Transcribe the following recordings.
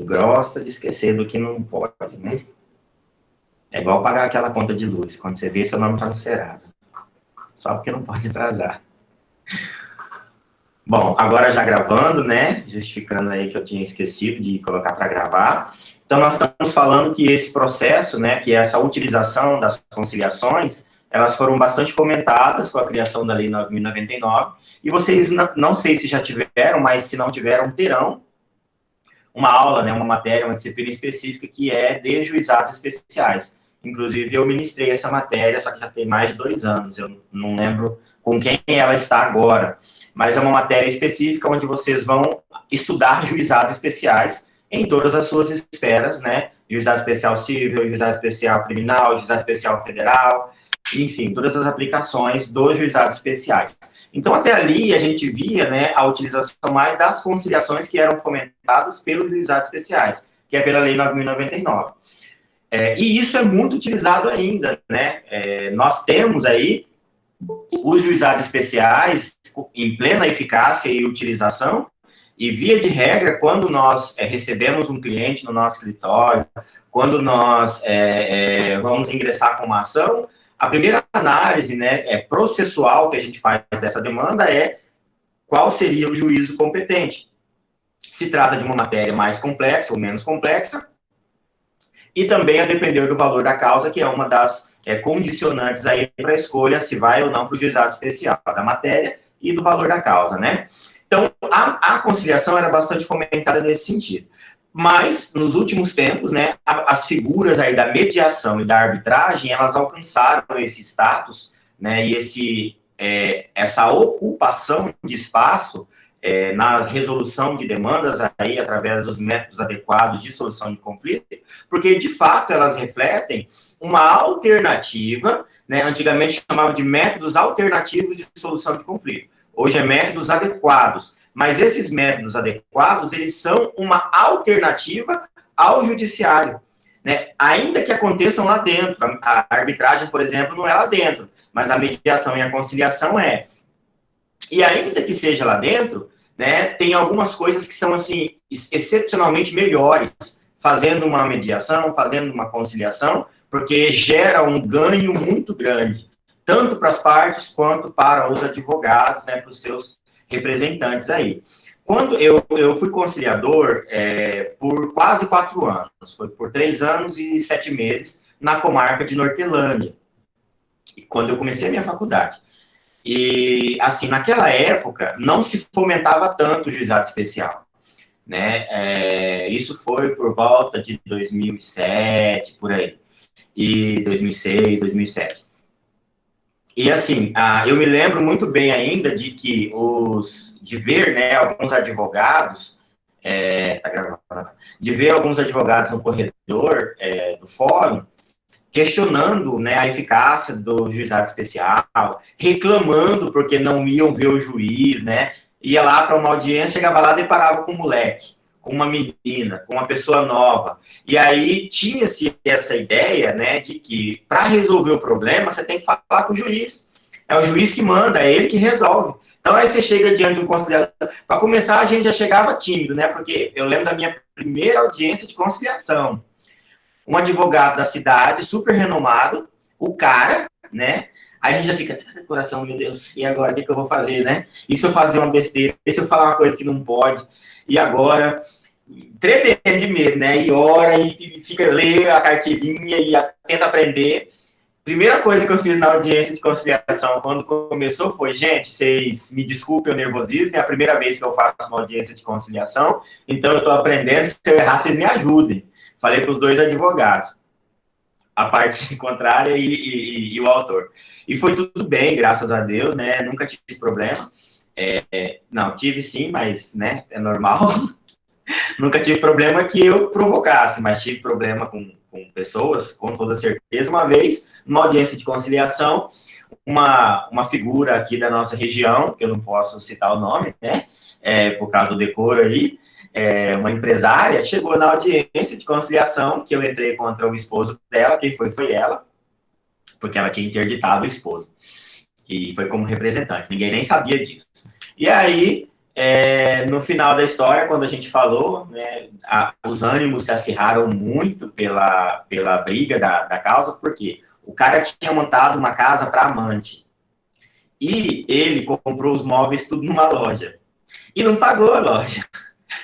gosta de esquecer do que não pode, né? É igual pagar aquela conta de luz. Quando você vê, seu nome está no Serasa. Só porque não pode atrasar. Bom, agora já gravando, né? Justificando aí que eu tinha esquecido de colocar para gravar. Então, nós estamos falando que esse processo, né, que essa utilização das conciliações, elas foram bastante fomentadas com a criação da Lei 9.099, e vocês, não sei se já tiveram, mas se não tiveram, terão uma aula, né, uma matéria, uma disciplina específica que é de juizados especiais. Inclusive, eu ministrei essa matéria, só que já tem mais de 2 anos, eu não lembro com quem ela está agora, mas é uma matéria específica onde vocês vão estudar juizados especiais em todas as suas esferas, né? Juizado especial civil, juizado especial criminal, juizado especial federal, enfim, todas as aplicações dos juizados especiais. Então, até ali, a gente via, né, a utilização mais das conciliações que eram fomentadas pelos juizados especiais, que é pela Lei 9.099. E isso é muito utilizado ainda, né? Nós temos aí os juizados especiais em plena eficácia e utilização, e via de regra, quando nós recebemos um cliente no nosso escritório, quando nós vamos ingressar com uma ação, a primeira análise, né, processual que a gente faz dessa demanda é qual seria o juízo competente. Se trata de uma matéria mais complexa ou menos complexa, e também a depender do valor da causa, que é uma das condicionantes aí para a escolha se vai ou não para o juizado especial, da matéria e do valor da causa, né? Então, a conciliação era bastante fomentada nesse sentido. Mas, nos últimos tempos, né, as figuras aí da mediação e da arbitragem, elas alcançaram esse status, né, e essa ocupação de espaço na resolução de demandas aí, através dos métodos adequados de solução de conflito, porque, de fato, elas refletem uma alternativa, né, antigamente chamava de métodos alternativos de solução de conflito. Hoje é métodos adequados, mas esses métodos adequados, eles são uma alternativa ao judiciário, né? Ainda que aconteçam lá dentro. A arbitragem, por exemplo, não é lá dentro, mas a mediação e a conciliação é. E ainda que seja lá dentro, né, tem algumas coisas que são, assim, excepcionalmente melhores, fazendo uma mediação, fazendo uma conciliação, porque gera um ganho muito grande, tanto para as partes quanto para os advogados, né, para os seus representantes aí. Quando eu fui conciliador por quase 4 anos, foi por 3 anos e 7 meses, na comarca de Nortelândia, quando eu comecei a minha faculdade. E, assim, naquela época, não se fomentava tanto o juizado especial, né? Isso foi por volta de 2007, por aí, e 2006, 2007. E, assim, eu me lembro muito bem ainda de ver, né, alguns advogados, de ver alguns advogados no corredor do fórum, questionando, né, a eficácia do juizado especial, reclamando porque não iam ver o juiz, né, ia lá para uma audiência, chegava lá, deparava com um moleque, com uma menina, com uma pessoa nova, e aí tinha-se essa ideia, né, de que para resolver o problema, você tem que falar com o juiz, é o juiz que manda, é ele que resolve. Então aí você chega diante de um conciliador, para começar a gente já chegava tímido, né, porque eu lembro da minha primeira audiência de conciliação, um advogado da cidade, super renomado, o cara, né? Aí a gente já fica, coração, meu Deus, e agora, o que eu vou fazer, né? E se eu fazer uma besteira? E se eu falar uma coisa que não pode? E agora, tremendo de medo, né? E ora, e fica, lê a carteirinha e tenta aprender. Primeira coisa que eu fiz na audiência de conciliação, quando começou, foi, gente, vocês me desculpem o nervosismo, é a primeira vez que eu faço uma audiência de conciliação, então eu estou aprendendo, se eu errar, vocês me ajudem. Falei para os 2 advogados, a parte contrária e o autor. E foi tudo bem, graças a Deus, né? Nunca tive problema. Não, tive sim, mas, né, é normal. Nunca tive problema que eu provocasse, mas tive problema com pessoas, com toda certeza. Uma vez, numa audiência de conciliação, uma figura aqui da nossa região, que eu não posso citar o nome, né? Por causa do decoro aí, uma empresária, chegou na audiência de conciliação, que eu entrei contra o esposo dela, quem foi ela, porque ela tinha interditado o esposo, e foi como representante, ninguém nem sabia disso. E aí, No final da história, quando a gente falou, né, os ânimos se acirraram muito pela briga da causa, porque o cara tinha montado uma casa para amante e ele comprou os móveis tudo numa loja e não pagou a loja.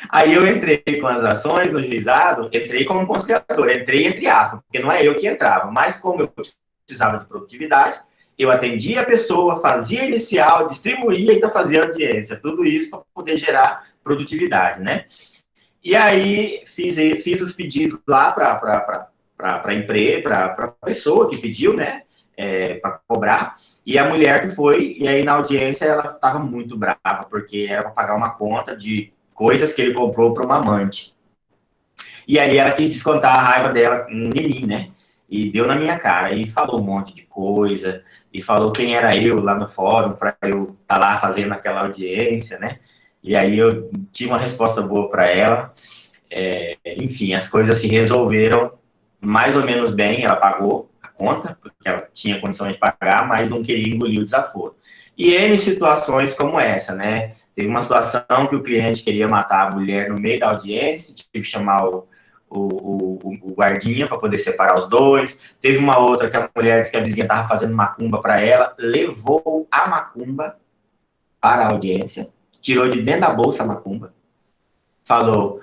Aí eu entrei com as ações no juizado, entrei como conciliador, entrei entre aspas, porque não é eu que entrava, mas como eu precisava de produtividade, eu atendia a pessoa, fazia inicial, distribuía e ainda fazia audiência, tudo isso para poder gerar produtividade, né? E aí fiz os pedidos lá para a empresa, para a pessoa que pediu, né, para cobrar, e a mulher que foi, e aí na audiência ela estava muito brava, porque era para pagar uma conta de coisas que ele comprou para uma amante. E aí ela quis descontar a raiva dela em mim, né? E deu na minha cara, e falou um monte de coisa, e falou quem era eu lá no fórum, para eu estar lá fazendo aquela audiência, né? E aí eu tive uma resposta boa para ela. Enfim, as coisas se resolveram mais ou menos bem, ela pagou a conta, porque ela tinha condições de pagar, mas não queria engolir o desaforo. E em situações como essa, né? Teve uma situação que o cliente queria matar a mulher no meio da audiência, tive que chamar o guardinha para poder separar os dois. Teve uma outra que a mulher disse que a vizinha estava fazendo macumba para ela, levou a macumba para a audiência, tirou de dentro da bolsa a macumba, falou: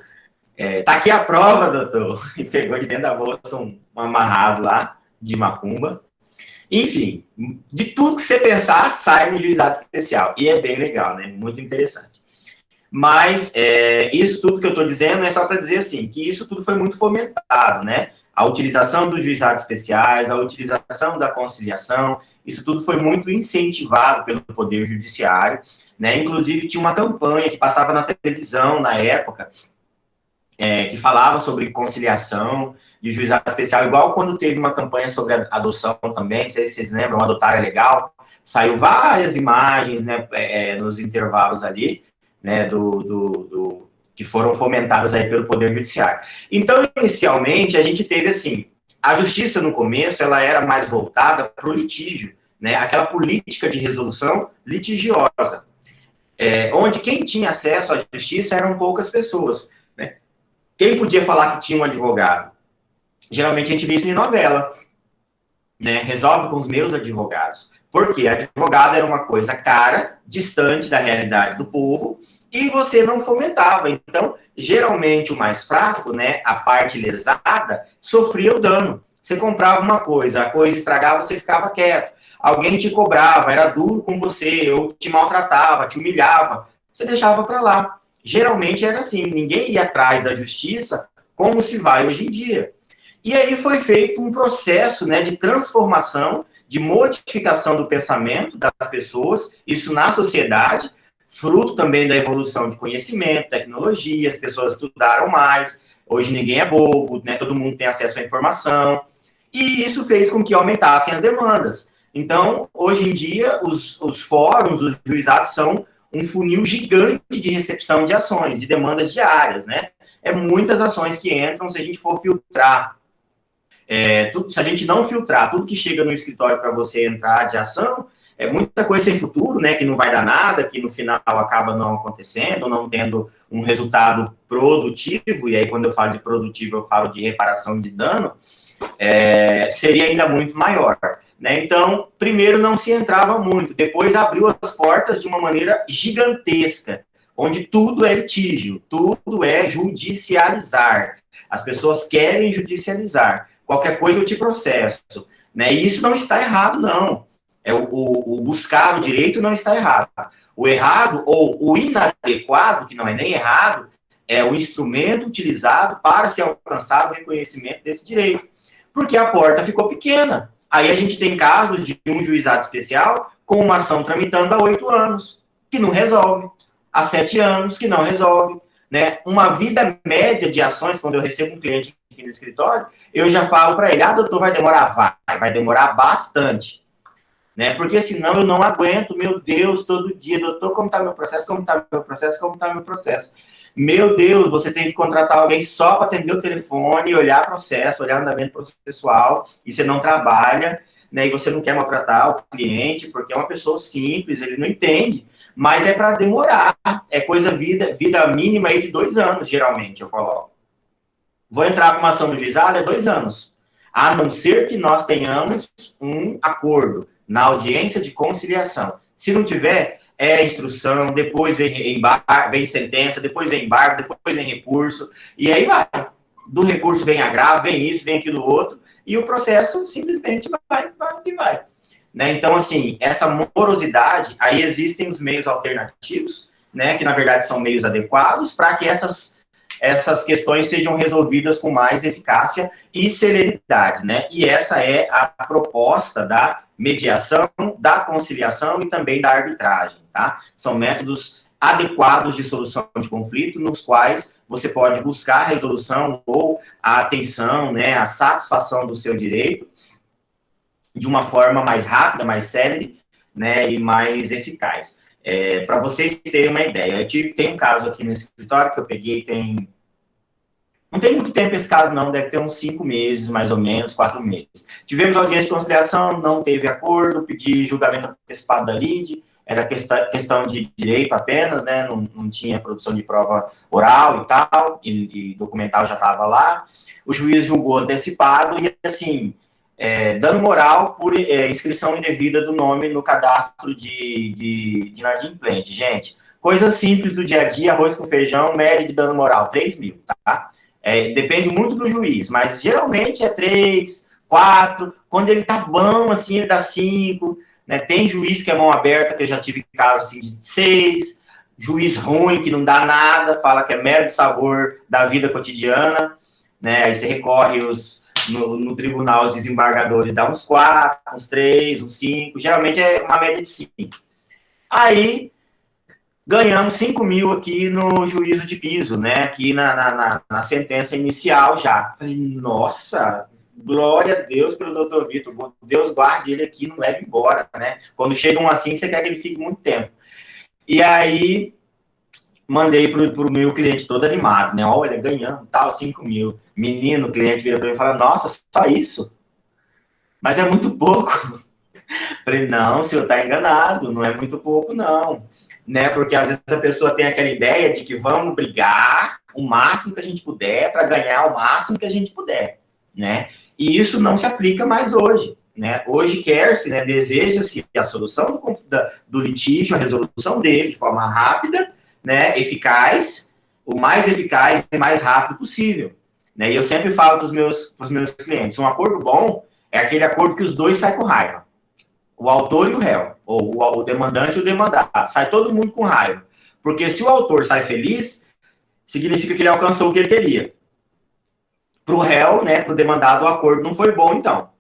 tá aqui a prova, doutor. E pegou de dentro da bolsa um amarrado lá de macumba. Enfim, de tudo que você pensar, sai no juizado especial. E é bem legal, né? Muito interessante. Mas isso tudo que eu estou dizendo é só para dizer assim, que isso tudo foi muito fomentado, né? A utilização dos juizados especiais, a utilização da conciliação, isso tudo foi muito incentivado pelo Poder Judiciário, né? Inclusive, tinha uma campanha que passava na televisão na época, que falava sobre conciliação de juizado especial, igual quando teve uma campanha sobre adoção também, não sei se vocês lembram, Adotar é Legal, saiu várias imagens, né, nos intervalos ali, né, que foram fomentadas aí pelo Poder Judiciário. Então, inicialmente, a gente teve, assim, a justiça no começo, ela era mais voltada para o litígio, né, aquela política de resolução litigiosa, onde quem tinha acesso à justiça eram poucas pessoas, né. Quem podia falar que tinha um advogado? Geralmente a gente vê isso em novela, né? Resolve com os meus advogados. Porque advogado era uma coisa cara, distante da realidade do povo, e você não fomentava. Então, geralmente o mais fraco, né, a parte lesada, sofria o dano. Você comprava uma coisa, a coisa estragava, você ficava quieto. Alguém te cobrava, era duro com você, ou te maltratava, te humilhava, você deixava para lá. Geralmente era assim, ninguém ia atrás da justiça como se vai hoje em dia. E aí foi feito um processo, né, de transformação, de modificação do pensamento das pessoas, isso na sociedade, fruto também da evolução de conhecimento, tecnologia, as pessoas estudaram mais, hoje ninguém é bobo, né, todo mundo tem acesso à informação, e isso fez com que aumentassem as demandas. Então, hoje em dia, os fóruns, os juizados são um funil gigante de recepção de ações, de demandas diárias, né? É muitas ações que entram, se a gente for filtrar. Se a gente não filtrar tudo que chega no escritório para você entrar de ação, é muita coisa sem futuro, né, que não vai dar nada, que no final acaba não acontecendo, não tendo um resultado produtivo, e aí quando eu falo de produtivo, eu falo de reparação de dano, seria ainda muito maior. Né? Então, primeiro não se entrava muito, depois abriu as portas de uma maneira gigantesca, onde tudo é litígio, tudo é judicializar. As pessoas querem judicializar. Qualquer coisa eu te processo. Né? E isso não está errado, não. O buscar o direito não está errado. O errado, ou o inadequado, que não é nem errado, é o instrumento utilizado para se alcançar o reconhecimento desse direito. Porque a porta ficou pequena. Aí a gente tem casos de um juizado especial com uma ação tramitando há 8 anos, que não resolve. Há 7 anos, que não resolve. Né? Uma vida média de ações, quando eu recebo um cliente aqui no escritório, eu já falo para ele, doutor, vai demorar? Vai demorar bastante. Né? Porque senão eu não aguento, meu Deus, todo dia, doutor, como está meu processo, como está meu processo, como está meu processo. Meu Deus, você tem que contratar alguém só para atender o telefone, olhar processo, olhar andamento processual, e você não trabalha, né, e você não quer maltratar o cliente, porque é uma pessoa simples, ele não entende. mas é para demorar. É vida mínima aí de 2 anos, geralmente, eu coloco. Vou entrar com uma ação no juizado, é 2 anos. A não ser que nós tenhamos um acordo na audiência de conciliação. Se não tiver, é instrução, depois vem sentença, depois vem embargo, depois vem recurso, e aí vai. Do recurso vem agravo, vem isso, vem aquilo outro, e o processo simplesmente vai. Né? Então, assim, essa morosidade, aí existem os meios alternativos, né, que na verdade são meios adequados para que essas questões sejam resolvidas com mais eficácia e celeridade, né? E essa é a proposta da mediação, da conciliação e também da arbitragem, tá? São métodos adequados de solução de conflito, nos quais você pode buscar a resolução ou a atenção, né, a satisfação do seu direito de uma forma mais rápida, mais célere, né, e mais eficaz. Para vocês terem uma ideia, tem um caso aqui no escritório que eu peguei, não tem muito tempo esse caso não, deve ter uns 5 meses, mais ou menos, 4 meses. Tivemos audiência de conciliação, não teve acordo, pedi julgamento antecipado da lide, era questão de direito apenas, né, não tinha produção de prova oral e tal, e documental já estava lá. O juiz julgou antecipado e, assim, dano moral por inscrição indevida do nome no cadastro de inadimplente. Gente, coisa simples do dia a dia, arroz com feijão, média de dano moral, 3 mil, tá? Depende muito do juiz, mas geralmente é 3, 4, quando ele tá bom, assim, ele dá 5, né? Tem juiz que é mão aberta, que eu já tive casos assim, de 6, juiz ruim, que não dá nada, fala que é mero de sabor da vida cotidiana, né? Aí você recorre no tribunal, os desembargadores dão uns 4, uns 3, uns 5, geralmente é uma média de 5. Aí, ganhamos 5 mil aqui no juízo de piso, né? Aqui na sentença inicial já. Falei, nossa, glória a Deus pelo doutor Vitor, Deus guarde ele aqui, não leve embora, né? Quando chegam assim, você quer que ele fique muito tempo. E aí, mandei pro meu cliente todo animado, né? Olha, ganhamos, tal, 5 mil. Menino, o cliente vira para mim e fala, nossa, só isso? Mas é muito pouco. Falei, não, o senhor está enganado, não é muito pouco, não. Né? Porque às vezes a pessoa tem aquela ideia de que vamos brigar o máximo que a gente puder para ganhar o máximo que a gente puder, né? E isso não se aplica mais hoje, né? Hoje quer-se, né, deseja-se a solução do litígio, a resolução dele de forma rápida, né, eficaz, o mais eficaz e mais rápido possível, né? E eu sempre falo para os meus clientes, um acordo bom é aquele acordo que os dois saem com raiva. O autor e o réu, ou o demandante e o demandado. Sai todo mundo com raiva. Porque se o autor sai feliz, significa que ele alcançou o que ele queria. Para o réu, né, para o demandado, o acordo não foi bom, então.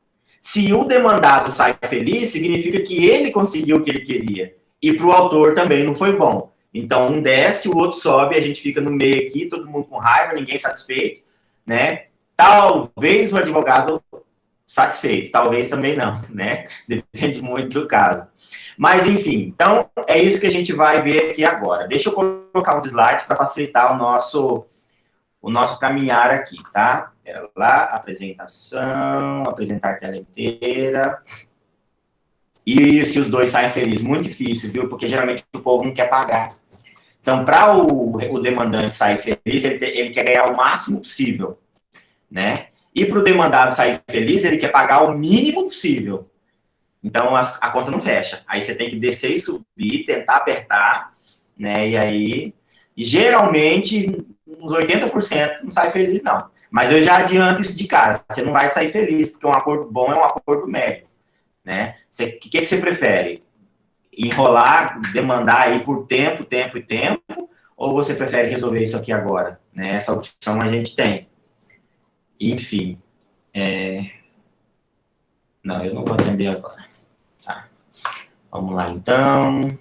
Se o demandado sai feliz, significa que ele conseguiu o que ele queria. E para o autor também não foi bom. Então, um desce, o outro sobe, a gente fica no meio aqui, todo mundo com raiva, ninguém satisfeito, né? Talvez o advogado satisfeito, talvez também não, né? Depende muito do caso. Mas, enfim, então, é isso que a gente vai ver aqui agora. Deixa eu colocar uns slides para facilitar o nosso caminhar aqui, tá? Pera lá, apresentação, apresentar a tela inteira. E se os dois saem felizes? Muito difícil, viu? Porque geralmente o povo não quer pagar. Então, para o demandante sair feliz, ele quer ganhar o máximo possível, né? E para o demandado sair feliz, ele quer pagar o mínimo possível. Então, a conta não fecha. Aí você tem que descer e subir, tentar apertar, né? E aí, geralmente, uns 80% não sai feliz, não. Mas eu já adianto isso de cara. Você não vai sair feliz, porque um acordo bom é um acordo médio, né? O que você prefere? Enrolar, demandar aí por tempo, ou você prefere resolver isso aqui agora? Né? Essa opção a gente tem. Enfim, não, eu não vou atender agora. Tá. Vamos lá, então.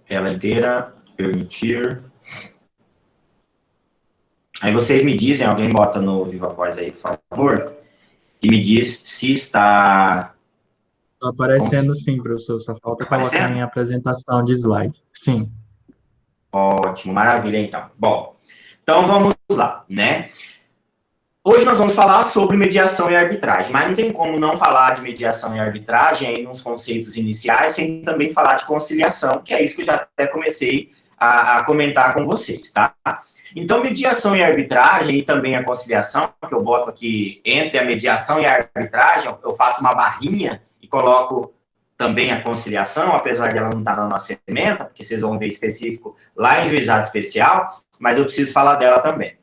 Tela inteira, permitir. Aí vocês me dizem, alguém bota no Viva Voz aí, por favor, e me diz se está... Está aparecendo sim, professor, só falta colocar em apresentação de slide. Sim. Ótimo, maravilha, então. Bom, então vamos lá, né? Hoje nós vamos falar sobre mediação e arbitragem, mas não tem como não falar de mediação e arbitragem aí nos conceitos iniciais, sem também falar de conciliação, que é isso que eu já até comecei a comentar com vocês, tá? Então, mediação e arbitragem, e também a conciliação, que eu boto aqui entre a mediação e a arbitragem, eu faço uma barrinha e coloco também a conciliação, apesar de ela não estar na nossa ementa, porque vocês vão ver específico lá em juizado especial, mas eu preciso falar dela também.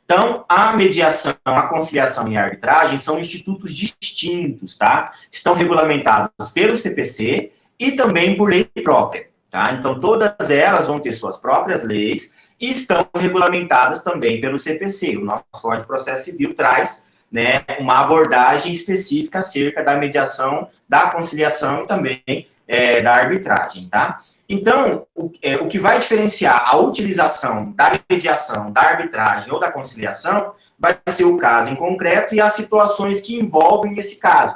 Então, a mediação, a conciliação e a arbitragem são institutos distintos, tá? Estão regulamentados pelo CPC e também por lei própria, tá? Então, todas elas vão ter suas próprias leis e estão regulamentadas também pelo CPC. O nosso Código de Processo Civil traz, né, uma abordagem específica acerca da mediação, da conciliação e também da arbitragem, tá? Então, o que vai diferenciar a utilização da mediação, da arbitragem ou da conciliação vai ser o caso em concreto e as situações que envolvem esse caso,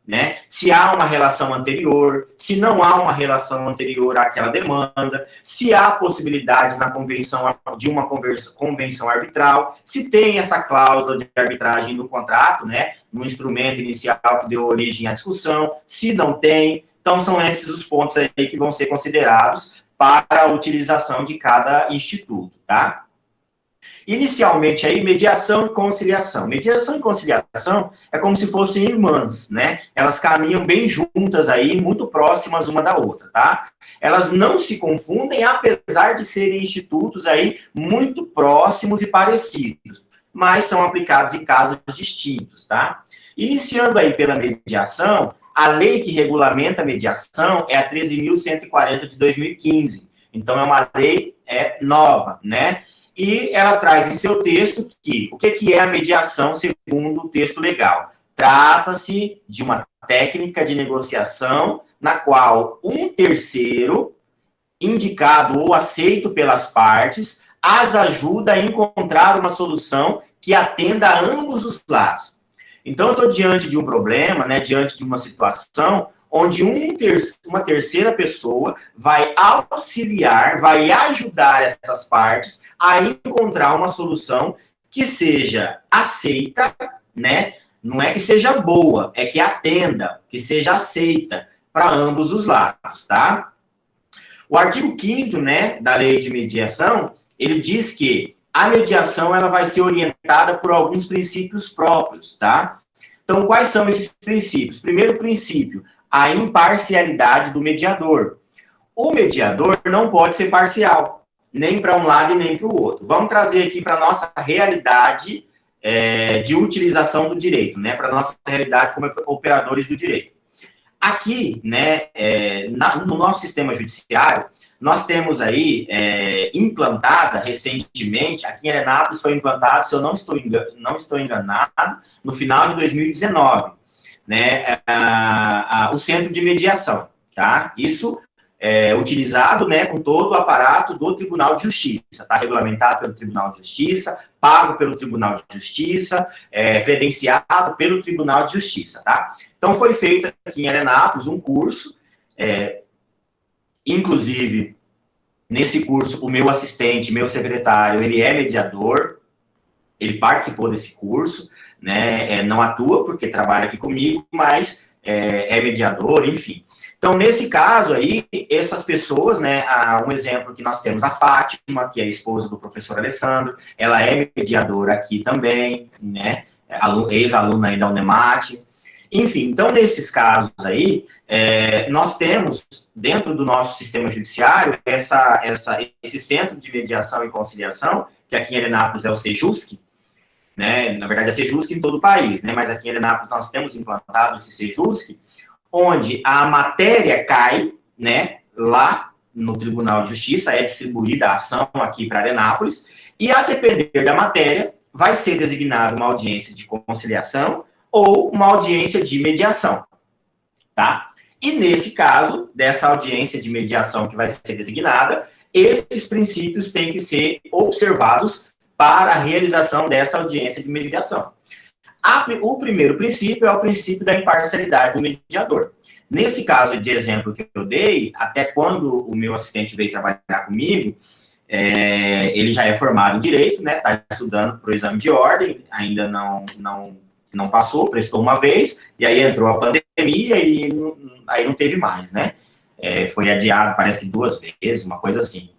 né? Se há uma relação anterior, se não há uma relação anterior àquela demanda, se há possibilidade na convenção de uma convenção arbitral, se tem essa cláusula de arbitragem no contrato, né? No instrumento inicial que deu origem à discussão, se não tem. Então, são esses os pontos aí que vão ser considerados para a utilização de cada instituto, tá? Inicialmente, aí, mediação e conciliação. Mediação e conciliação é como se fossem irmãs, né? Elas caminham bem juntas aí, muito próximas uma da outra, tá? Elas não se confundem, apesar de serem institutos aí muito próximos e parecidos, mas são aplicados em casos distintos, tá? Iniciando aí pela mediação, a lei que regulamenta a mediação é a 13.140 de 2015. Então, é uma lei nova, né? E ela traz em seu texto que o que é a mediação segundo o texto legal? Trata-se de uma técnica de negociação na qual um terceiro, indicado ou aceito pelas partes, as ajuda a encontrar uma solução que atenda a ambos os lados. Então, eu estou diante de um problema, né, diante de uma situação onde uma terceira pessoa vai auxiliar, vai ajudar essas partes a encontrar uma solução que seja aceita, né? Não é que seja boa, é que atenda, que seja aceita para ambos os lados, tá? O artigo 5º, né, da Lei de Mediação, ele diz que a mediação ela vai ser orientada por alguns princípios próprios, tá? Então, quais são esses princípios? Primeiro princípio, a imparcialidade do mediador. O mediador não pode ser parcial, nem para um lado e nem para o outro. Vamos trazer aqui para a nossa realidade de utilização do direito, né? Para a nossa realidade como operadores do direito. Aqui, né, no nosso sistema judiciário, nós temos aí implantada recentemente, aqui em Anápolis foi implantado, se eu não estou enganado, no final de 2019, né, o centro de mediação, tá? Isso é utilizado, né, com todo o aparato do Tribunal de Justiça, está regulamentado pelo Tribunal de Justiça, pago pelo Tribunal de Justiça, credenciado pelo Tribunal de Justiça, tá? Então, foi feito aqui em Anápolis um curso, inclusive, nesse curso, o meu assistente, meu secretário, ele é mediador, ele participou desse curso, né, não atua porque trabalha aqui comigo, mas é mediador, enfim. Então, nesse caso aí, essas pessoas, né, um exemplo que nós temos, a Fátima, que é a esposa do professor Alessandro, ela é mediadora aqui também, né, ex-aluna aí da Unemate. Enfim, então, nesses casos aí, nós temos, dentro do nosso sistema judiciário, esse centro de mediação e conciliação, que aqui em Anápolis é o Sejusc, né, na verdade é Sejusc em todo o país, né, mas aqui em Anápolis nós temos implantado esse Sejusc, onde a matéria cai, né, lá no Tribunal de Justiça, é distribuída a ação aqui para Anápolis, e a depender da matéria, vai ser designada uma audiência de conciliação ou uma audiência de mediação, tá? E nesse caso, dessa audiência de mediação que vai ser designada, esses princípios têm que ser observados para a realização dessa audiência de mediação. O primeiro princípio é o princípio da imparcialidade do mediador. Nesse caso de exemplo que eu dei, até quando o meu assistente veio trabalhar comigo, ele já é formado em Direito, né, está estudando para o exame de ordem, ainda não passou, prestou uma vez, e aí entrou a pandemia e aí não teve mais, né? Foi adiado, parece que 2 vezes, uma coisa assim.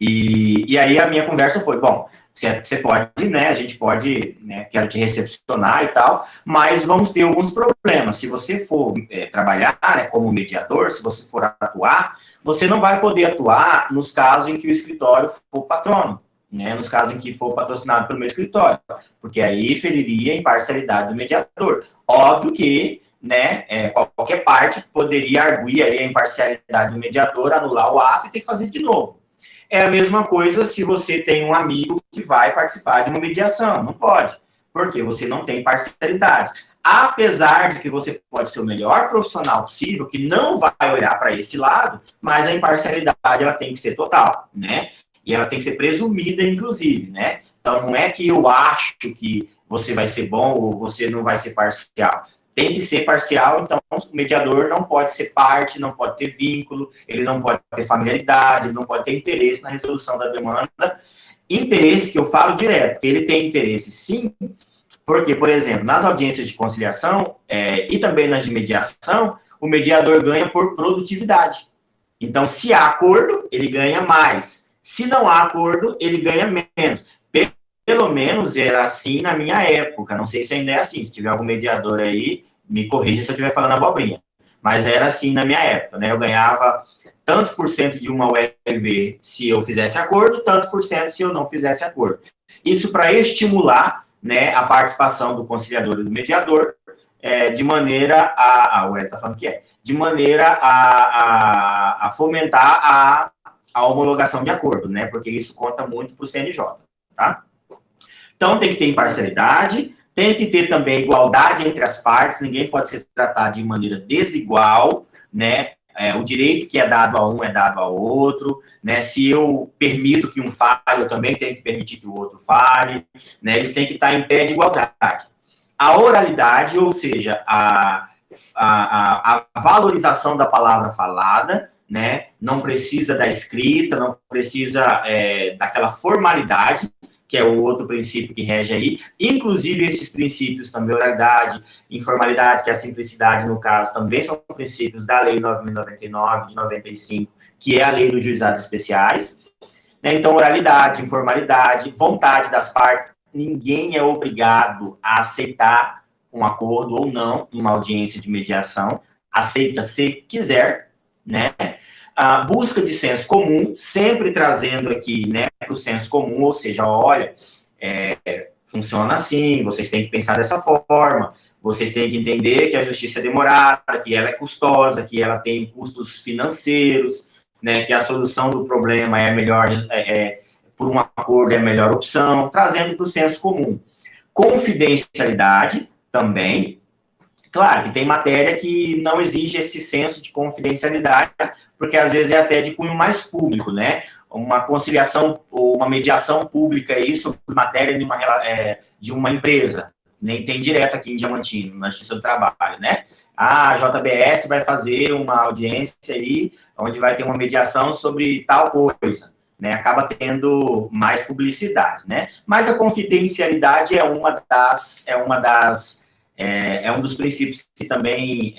E aí a minha conversa foi, bom, você pode, né, a gente pode, né, quero te recepcionar e tal, mas vamos ter alguns problemas. Se você for trabalhar, né, como mediador, se você for atuar, você não vai poder atuar nos casos em que o escritório for patrono, né, nos casos em que for patrocinado pelo meu escritório, porque aí feriria a imparcialidade do mediador. Óbvio que, né, qualquer parte poderia arguir aí a imparcialidade do mediador, anular o ato e ter que fazer de novo. É a mesma coisa se você tem um amigo que vai participar de uma mediação. Não pode, porque você não tem parcialidade. Apesar de que você pode ser o melhor profissional possível, que não vai olhar para esse lado, mas a imparcialidade ela tem que ser total, né? E ela tem que ser presumida, inclusive, né? Então, não é que eu acho que você vai ser bom ou você não vai ser parcial. Tem que ser parcial, então o mediador não pode ser parte, não pode ter vínculo, ele não pode ter familiaridade, ele não pode ter interesse na resolução da demanda. Interesse que eu falo direto, ele tem interesse sim, porque, por exemplo, nas audiências de conciliação e também nas de mediação, o mediador ganha por produtividade. Então, se há acordo, ele ganha mais. Se não há acordo, ele ganha menos. Pelo menos era assim na minha época. Não sei se ainda é assim. Se tiver algum mediador aí, me corrija se eu estiver falando abobrinha. Mas era assim na minha época, né? Eu ganhava tantos por cento de uma ULV se eu fizesse acordo, tantos por cento se eu não fizesse acordo. Isso para estimular, né, a participação do conciliador e do mediador, de maneira o Ed está falando que de maneira a fomentar a homologação de acordo, né? Porque isso conta muito para o CNJ, tá? Então, tem que ter imparcialidade, tem que ter também igualdade entre as partes, ninguém pode ser tratado de maneira desigual, né? O direito que é dado a um é dado ao outro, né? Se eu permito que um fale, eu também tenho que permitir que o outro fale, né? Eles têm que estar em pé de igualdade. A oralidade, ou seja, a valorização da palavra falada, né? Não precisa da escrita, não precisa daquela formalidade, que é o outro princípio que rege aí. Inclusive, esses princípios também, oralidade, informalidade, que é a simplicidade, no caso, também são princípios da Lei 9.099, de 95, que é a Lei dos Juizados Especiais. Então, oralidade, informalidade, vontade das partes. Ninguém é obrigado a aceitar um acordo ou não numa audiência de mediação. Aceita se quiser, né? A busca de senso comum, sempre trazendo aqui, né, para o senso comum, ou seja, olha, funciona assim, vocês têm que pensar dessa forma, vocês têm que entender que a justiça é demorada, que ela é custosa, que ela tem custos financeiros, né, que a solução do problema é melhor, por um acordo é a melhor opção, trazendo para o senso comum. Confidencialidade também. Claro que tem matéria que não exige esse senso de confidencialidade, porque às vezes é até de cunho mais público, né? Uma conciliação ou uma mediação pública aí sobre matéria de uma empresa. Nem tem direto aqui em Diamantino, na Justiça do Trabalho, né? A JBS vai fazer uma audiência aí, onde vai ter uma mediação sobre tal coisa, né? Acaba tendo mais publicidade, né? Mas a confidencialidade é um dos princípios que também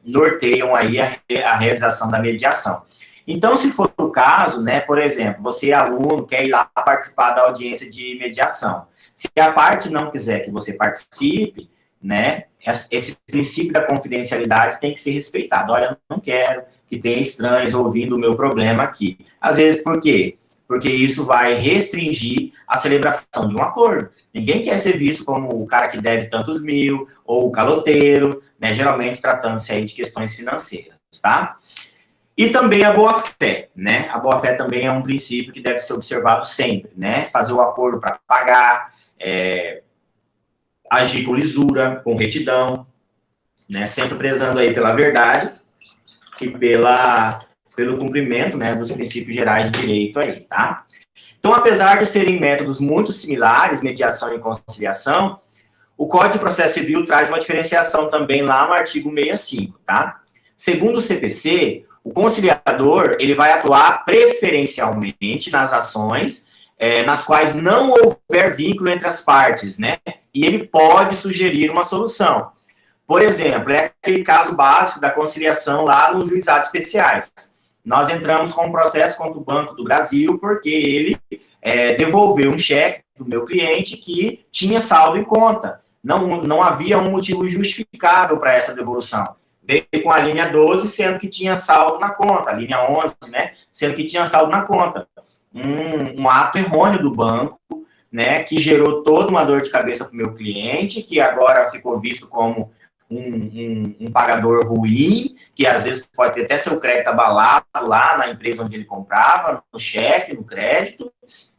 norteiam aí a realização da mediação. Então, se for o caso, né, por exemplo, você, aluno, quer ir lá participar da audiência de mediação. Se a parte não quiser que você participe, né, esse princípio da confidencialidade tem que ser respeitado. Olha, eu não quero que tenha estranhos ouvindo o meu problema aqui. Às vezes, por quê? Porque isso vai restringir a celebração de um acordo. Ninguém quer ser visto como o cara que deve tantos mil, ou o caloteiro, né, geralmente tratando-se aí de questões financeiras, tá? E também a boa-fé, né? A boa-fé também é um princípio que deve ser observado sempre, né? Fazer o acordo para pagar, agir com lisura, com retidão, né? Sempre prezando aí pela verdade e pelo cumprimento, né, dos princípios gerais de direito aí, tá? Então, apesar de serem métodos muito similares, mediação e conciliação, o Código de Processo Civil traz uma diferenciação também lá no artigo 65, tá? Segundo o CPC, O conciliador, ele vai atuar preferencialmente nas ações nas quais não houver vínculo entre as partes, né? E ele pode sugerir uma solução. Por exemplo, é aquele caso básico da conciliação lá nos juizados especiais. Nós entramos com um processo contra o Banco do Brasil porque ele devolveu um cheque do meu cliente que tinha saldo em conta. Não havia um motivo justificável para essa devolução. Veio com a linha 12, sendo que tinha saldo na conta. A linha 11, né, sendo que tinha saldo na conta. Um ato errôneo do banco, né, que gerou toda uma dor de cabeça para o meu cliente, que agora ficou visto como um pagador ruim, que às vezes pode ter até seu crédito abalado lá na empresa onde ele comprava, no cheque, no crédito,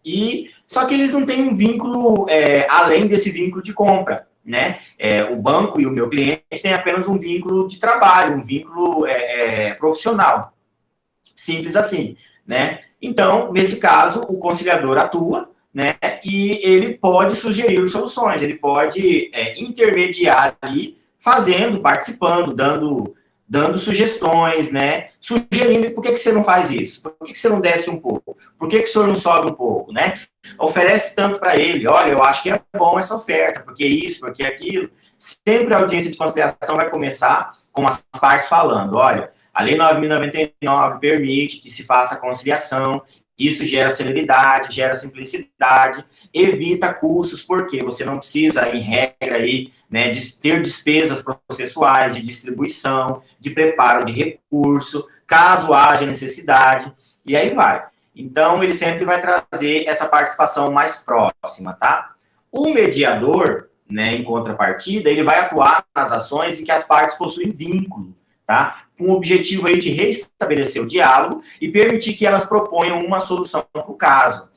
e só que eles não têm um vínculo além desse vínculo de compra, né? O banco e o meu cliente têm apenas um vínculo de trabalho, um vínculo profissional, simples assim, né? Então, nesse caso, o conciliador atua, né? E ele pode sugerir soluções, ele pode intermediar ali, fazendo, participando, dando sugestões, né? Sugerindo por que você não faz isso, por que você não desce um pouco, por que o senhor não sobe um pouco, né? Oferece tanto para ele, olha, eu acho que é bom essa oferta, porque isso, porque aquilo. Sempre a audiência de conciliação vai começar com as partes falando, olha, a Lei 9.099 permite que se faça a conciliação, isso gera celeridade, gera simplicidade, evita custos, porque você não precisa, em regra, aí, né, de ter despesas processuais, de distribuição, de preparo de recurso, caso haja necessidade, e aí vai. Então, ele sempre vai trazer essa participação mais próxima, tá? O mediador, né, em contrapartida, ele vai atuar nas ações em que as partes possuem vínculo, tá? Com o objetivo aí de restabelecer o diálogo e permitir que elas proponham uma solução para o caso.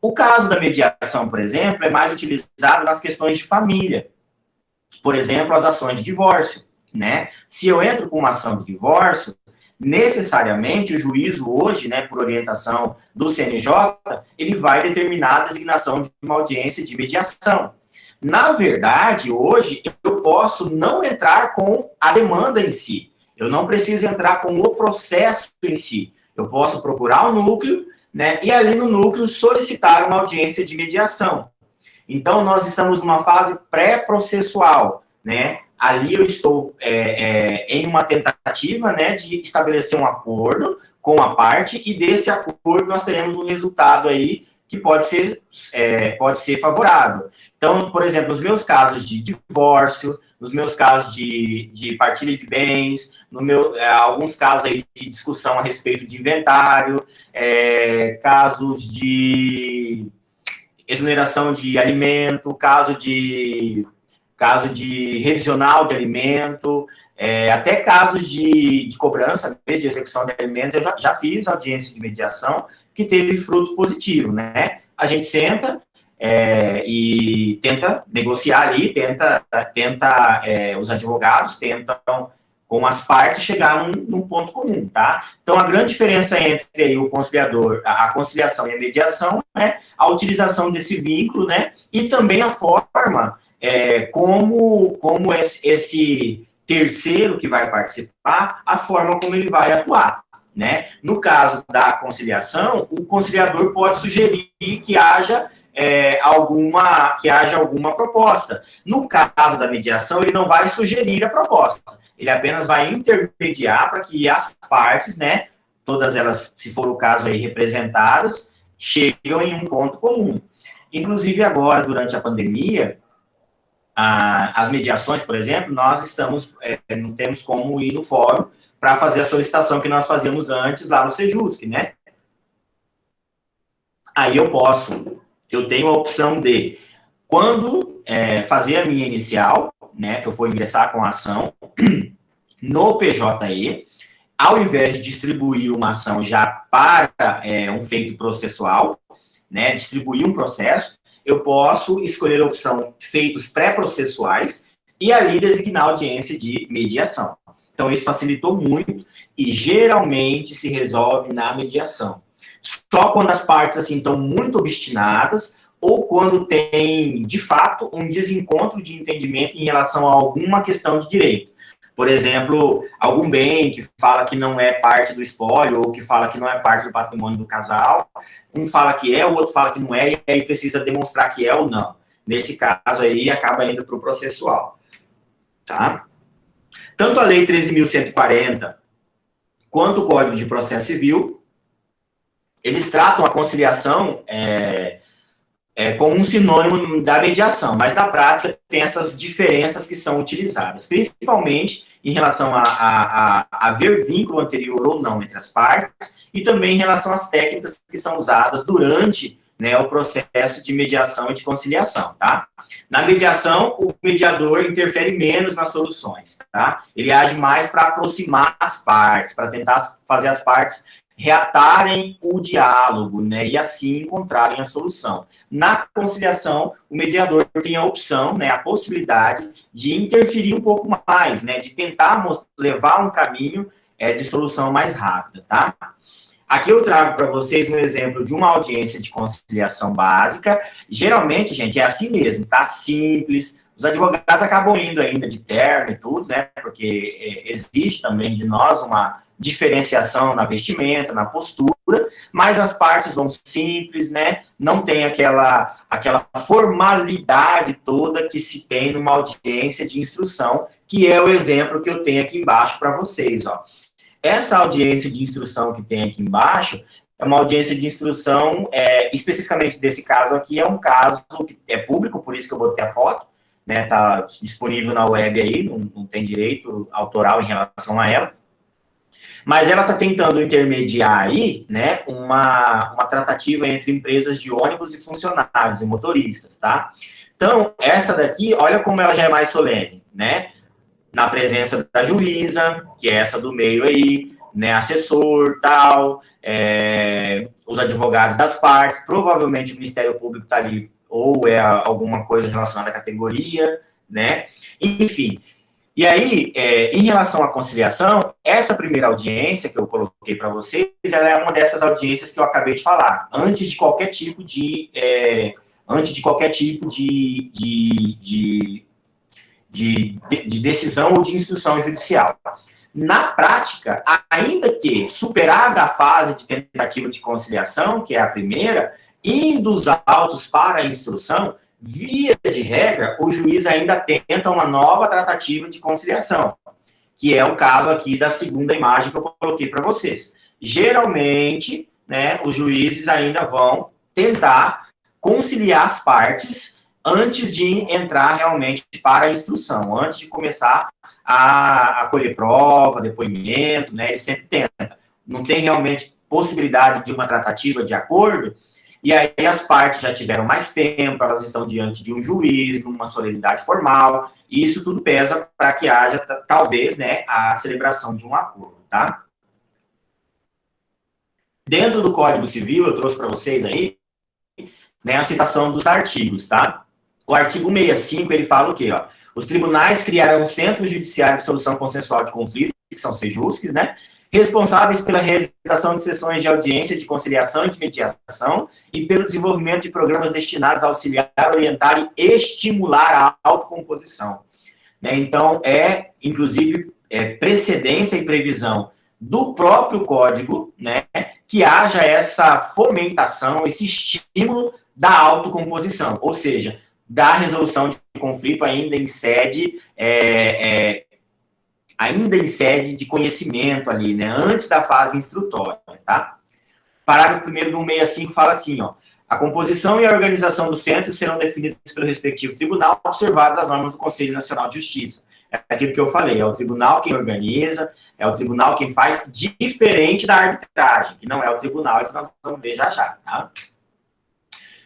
O caso da mediação, por exemplo, é mais utilizado nas questões de família. Por exemplo, as ações de divórcio, né? Se eu entro com uma ação de divórcio, necessariamente o juízo hoje, né, por orientação do CNJ, ele vai determinar a designação de uma audiência de mediação. Na verdade, hoje, eu posso não entrar com a demanda em si. Eu não preciso entrar com o processo em si. Eu posso procurar o núcleo, né, e ali no núcleo solicitar uma audiência de mediação. Então, nós estamos numa fase pré-processual, né? Ali eu estou em uma tentativa, né, de estabelecer um acordo com a parte, e desse acordo nós teremos um resultado aí que pode ser favorável. Então, por exemplo, nos meus casos de divórcio, nos meus casos de partilha de bens, alguns casos aí de discussão a respeito de inventário, casos de exoneração de alimento, caso de revisional de alimento, até casos de cobrança, de execução de alimentos, eu já fiz audiência de mediação que teve fruto positivo, né? A gente senta e tenta negociar ali, os advogados tentam, com as partes, chegar num ponto comum, tá? Então, a grande diferença entre aí, o conciliador, a conciliação e a mediação é a utilização desse vínculo, né? E também a forma como esse terceiro que vai participar, a forma como ele vai atuar, né? No caso da conciliação, o conciliador pode sugerir que haja alguma proposta. No caso da mediação, ele não vai sugerir a proposta, ele apenas vai intermediar para que as partes, né, todas elas, se for o caso aí, representadas, cheguem em um ponto comum. Inclusive agora, durante a pandemia, as mediações, por exemplo, nós não temos como ir no fórum para fazer a solicitação que nós fazíamos antes lá no Sejusc, né? Aí eu tenho a opção de, quando fazer a minha inicial, né, que eu for ingressar com a ação, no PJE, ao invés de distribuir uma ação já para um feito processual, né, distribuir um processo, eu posso escolher a opção feitos pré-processuais e ali designar audiência de mediação. Então, isso facilitou muito e geralmente se resolve na mediação. Só quando as partes assim estão muito obstinadas ou quando tem, de fato, um desencontro de entendimento em relação a alguma questão de direito. Por exemplo, algum bem que fala que não é parte do espólio ou que fala que não é parte do patrimônio do casal, um fala que é, o outro fala que não é, e aí precisa demonstrar que é ou não. Nesse caso aí, acaba indo para o processual. Tá? Tanto a Lei 13.140 quanto o Código de Processo Civil, eles tratam a conciliação como um sinônimo da mediação, mas na prática tem essas diferenças que são utilizadas, principalmente em relação a haver vínculo anterior ou não entre as partes, e também em relação às técnicas que são usadas durante, né, o processo de mediação e de conciliação, tá? Na mediação, o mediador interfere menos nas soluções, tá? Ele age mais para aproximar as partes, para tentar fazer as partes reatarem o diálogo, né, e assim encontrarem a solução. Na conciliação, o mediador tem a opção, né, a possibilidade de interferir um pouco mais, né, de tentar levar um caminho de solução mais rápida, tá? Aqui eu trago para vocês um exemplo de uma audiência de conciliação básica. Geralmente, gente, é assim mesmo, tá? Simples. Os advogados acabam indo ainda de terno e tudo, né? Porque exige também de nós uma diferenciação na vestimenta, na postura, mas as partes vão simples, né? Não tem aquela formalidade toda que se tem numa audiência de instrução, que é o exemplo que eu tenho aqui embaixo para vocês, ó. Essa audiência de instrução que tem aqui embaixo é uma audiência de instrução, especificamente desse caso aqui, é um caso que é público, por isso que eu botei a foto, né? Tá disponível na web aí, não tem direito autoral em relação a ela. Mas ela está tentando intermediar aí, né, uma tratativa entre empresas de ônibus e funcionários e motoristas, tá? Então, essa daqui, olha como ela já é mais solene, né? Na presença da juíza, que é essa do meio aí, né, assessor, tal, os advogados das partes, provavelmente o Ministério Público está ali, ou é alguma coisa relacionada à categoria, né? Enfim. E aí, em relação à conciliação, essa primeira audiência que eu coloquei para vocês, ela é uma dessas audiências que eu acabei de falar, antes de qualquer tipo de decisão ou de instrução judicial. Na prática, ainda que superada a fase de tentativa de conciliação, que é a primeira, indo os autos para a instrução, via de regra, o juiz ainda tenta uma nova tratativa de conciliação, que é o caso aqui da segunda imagem que eu coloquei para vocês. Geralmente, né, os juízes ainda vão tentar conciliar as partes antes de entrar realmente para a instrução, antes de começar a colher prova, depoimento, né, ele sempre tenta. Não tem realmente possibilidade de uma tratativa de acordo, e aí as partes já tiveram mais tempo, elas estão diante de um juiz, numa solenidade formal, e isso tudo pesa para que haja, talvez, né, a celebração de um acordo, tá? Dentro do Código Civil, eu trouxe para vocês aí, né, a citação dos artigos, tá? O artigo 65, ele fala o quê, ó? Os tribunais criarão centros judiciários de solução consensual de conflitos, que são CEJUSCs, né? Responsáveis pela realização de sessões de audiência, de conciliação e de mediação, e pelo desenvolvimento de programas destinados a auxiliar, orientar e estimular a autocomposição. Né? Então, inclusive, precedência e previsão do próprio Código, né, que haja essa fomentação, esse estímulo da autocomposição, ou seja, da resolução de conflito ainda em sede de conhecimento ali, né, antes da fase instrutória, tá? Parágrafo 1º do 165 fala assim, ó, a composição e a organização do centro serão definidas pelo respectivo tribunal, observadas as normas do Conselho Nacional de Justiça. É aquilo que eu falei, é o tribunal quem organiza, é o tribunal quem faz, diferente da arbitragem, que não é o tribunal, é que nós vamos ver já já, tá?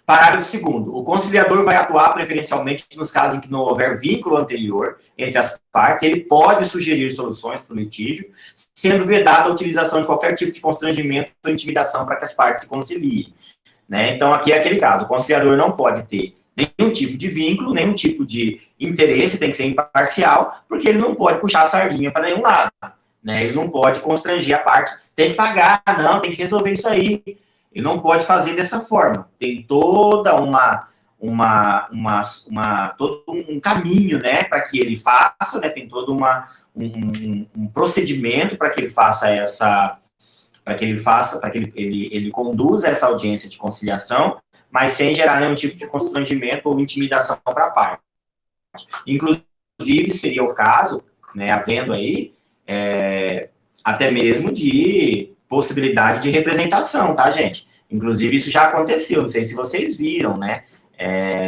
Parágrafo 2º. O conciliador vai atuar preferencialmente nos casos em que não houver vínculo anterior entre as partes. Ele pode sugerir soluções para o litígio, sendo vedada a utilização de qualquer tipo de constrangimento ou intimidação para que as partes se conciliem. Né? Então, aqui é aquele caso. O conciliador não pode ter nenhum tipo de vínculo, nenhum tipo de interesse, tem que ser imparcial, porque ele não pode puxar a sardinha para nenhum lado. Né? Ele não pode constranger a parte. Tem que pagar, não, tem que resolver isso aí. Ele não pode fazer dessa forma. Tem toda todo um caminho, né, para que ele faça, né, tem toda um procedimento para que ele faça ele conduza essa audiência de conciliação, mas sem gerar nenhum tipo de constrangimento ou intimidação para a parte. Inclusive, seria o caso, né, havendo aí, até mesmo de possibilidade de representação, tá, gente? Inclusive, isso já aconteceu, não sei se vocês viram, né?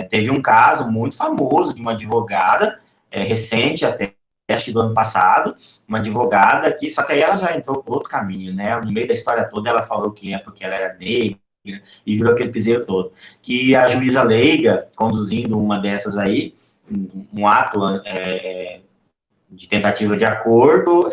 Teve um caso muito famoso de uma advogada, recente até, acho que do ano passado, uma advogada que, só que aí ela já entrou por outro caminho, né? No meio da história toda, ela falou que é porque ela era negra, e virou aquele piseiro todo. Que a juíza leiga, conduzindo uma dessas aí, um ato de tentativa de acordo,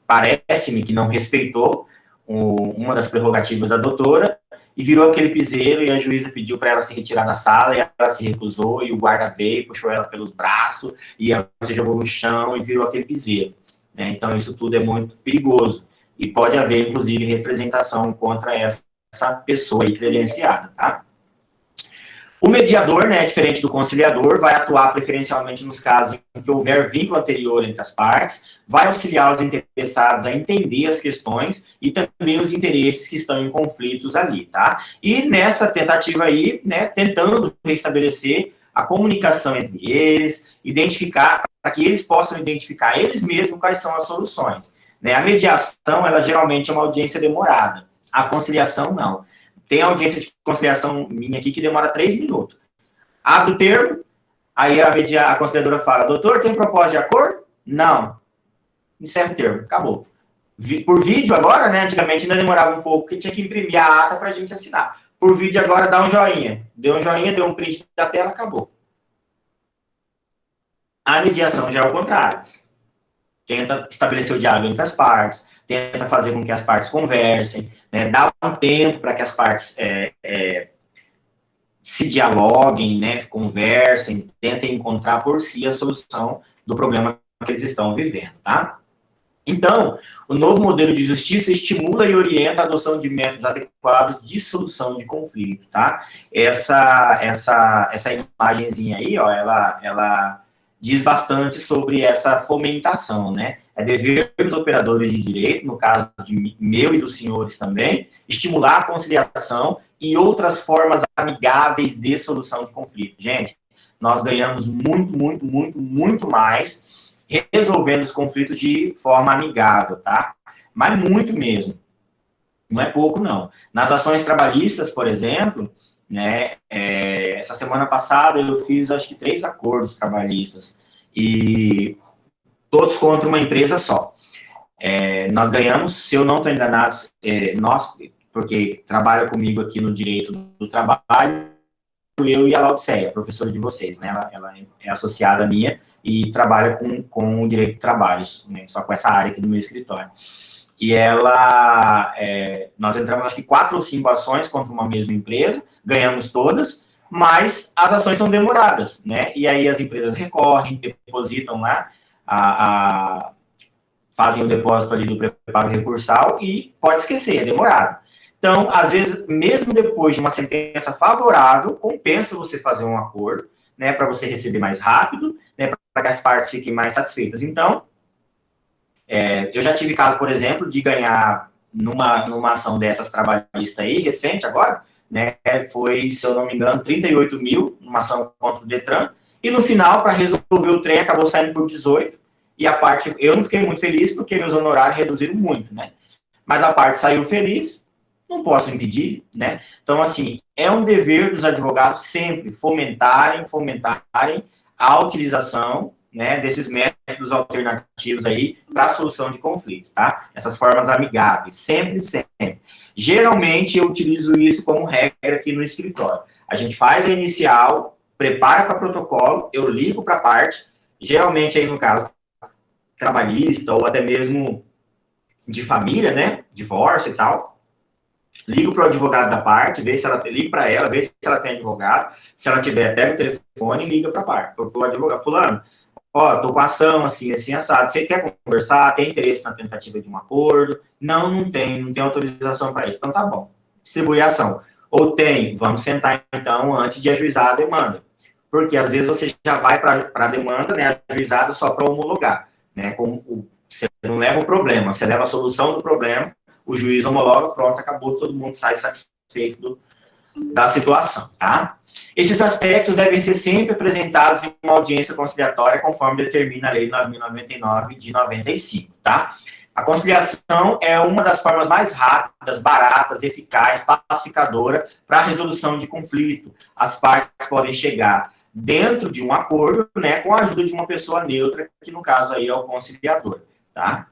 parece-me que não respeitou uma das prerrogativas da doutora, e virou aquele piseiro, e a juíza pediu para ela se retirar da sala, e ela se recusou, e o guarda veio, puxou ela pelos braços, e ela se jogou no chão, e virou aquele piseiro. Né? Então, isso tudo é muito perigoso, e pode haver, inclusive, representação contra essa pessoa aí credenciada, tá? O mediador, né, diferente do conciliador, vai atuar preferencialmente nos casos em que houver vínculo anterior entre as partes, vai auxiliar os interessados a entender as questões e também os interesses que estão em conflitos ali, tá? E nessa tentativa aí, né, tentando restabelecer a comunicação entre eles, identificar, para que eles possam identificar eles mesmos quais são as soluções. Né? A mediação, ela geralmente é uma audiência demorada, a conciliação não. Tem audiência de conciliação minha aqui que demora 3 minutos. Abre o termo, aí a conciliadora fala, doutor, tem proposta de acordo? Não. Encerra o termo, acabou. Por vídeo agora, né, antigamente ainda demorava um pouco, porque tinha que imprimir a ata para a gente assinar. Por vídeo agora dá um joinha. Deu um joinha, deu um print da tela, acabou. A mediação já é o contrário. Tenta estabelecer o diálogo entre as partes, tenta fazer com que as partes conversem, né, dá um tempo para que as partes se dialoguem, né, conversem, tentem encontrar por si a solução do problema que eles estão vivendo, tá? Então, o novo modelo de justiça estimula e orienta a adoção de métodos adequados de solução de conflito, tá? Essa imagenzinha aí, ó, ela diz bastante sobre essa fomentação, né? É dever dos operadores de direito, no caso de meu e dos senhores também, estimular a conciliação e outras formas amigáveis de solução de conflito. Gente, nós ganhamos muito mais resolvendo os conflitos de forma amigável, tá? Mas muito mesmo. Não é pouco, não. Nas ações trabalhistas, por exemplo, né, essa semana passada eu fiz, acho que 3 acordos trabalhistas, e todos contra uma empresa só. Nós ganhamos, se eu não estou enganado, nós, porque trabalha comigo aqui no direito do trabalho, eu e a Laodiceia, professora de vocês, né, ela é associada minha e trabalha com o direito de trabalho, né, só com essa área aqui do meu escritório. E nós entramos, acho que 4 ou 5 ações contra uma mesma empresa, ganhamos todas, mas as ações são demoradas, né? E aí as empresas recorrem, depositam lá, fazem o depósito ali do preparo recursal e pode esquecer, é demorado. Então, às vezes, mesmo depois de uma sentença favorável, compensa você fazer um acordo, né, para você receber mais rápido, né, para que as partes fiquem mais satisfeitas. Então, eu já tive caso, por exemplo, de ganhar numa ação dessas trabalhistas aí, recente agora, né, foi, se eu não me engano, 38 mil, numa ação contra o Detran, e no final, para resolver o trem, acabou saindo por 18, e a parte, eu não fiquei muito feliz, porque meus honorários reduziram muito, né, mas a parte saiu feliz, não posso impedir, né, então, assim, é um dever dos advogados sempre fomentarem a utilização, né, desses métodos alternativos aí para a solução de conflito, tá? Essas formas amigáveis, sempre. Geralmente, eu utilizo isso como regra aqui no escritório. A gente faz a inicial, prepara para protocolo, eu ligo para a parte, geralmente aí no caso trabalhista ou até mesmo de família, né, divórcio e tal, ligo para o advogado da parte, ligo para ela, vê se ela tem advogado, se ela tiver, pega o telefone e liga para a parte, para o advogado, fulano, tô com ação, assim, assado, você quer conversar, tem interesse na tentativa de um acordo? Não tem autorização para isso, então tá bom, distribui a ação. Ou tem, vamos sentar então antes de ajuizar a demanda, porque às vezes você já vai para a demanda, né, ajuizada só para homologar, né? Você não leva o problema, você leva a solução do problema, o juiz homologa, pronto, acabou, todo mundo sai satisfeito da situação, tá? Esses aspectos devem ser sempre apresentados em uma audiência conciliatória, conforme determina a Lei 9.099 de 95, tá? A conciliação é uma das formas mais rápidas, baratas, eficazes, pacificadora para a resolução de conflito. As partes podem chegar dentro de um acordo, né, com a ajuda de uma pessoa neutra, que no caso aí é o conciliador, tá?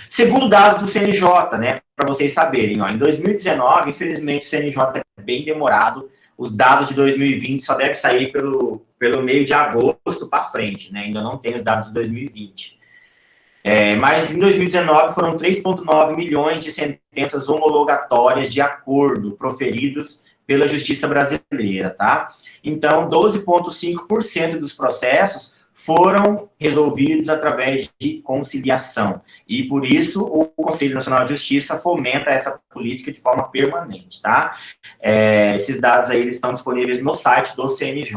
Segundo dados do CNJ, né, para vocês saberem, ó, em 2019, infelizmente o CNJ é bem demorado, os dados de 2020 só devem sair pelo meio de agosto para frente, né, ainda não tem os dados de 2020. Mas em 2019 foram 3,9 milhões de sentenças homologatórias de acordo proferidos pela Justiça Brasileira, tá? Então, 12,5% dos processos foram resolvidos através de conciliação. E, por isso, o Conselho Nacional de Justiça fomenta essa política de forma permanente, tá? Esses dados aí eles estão disponíveis no site do CNJ.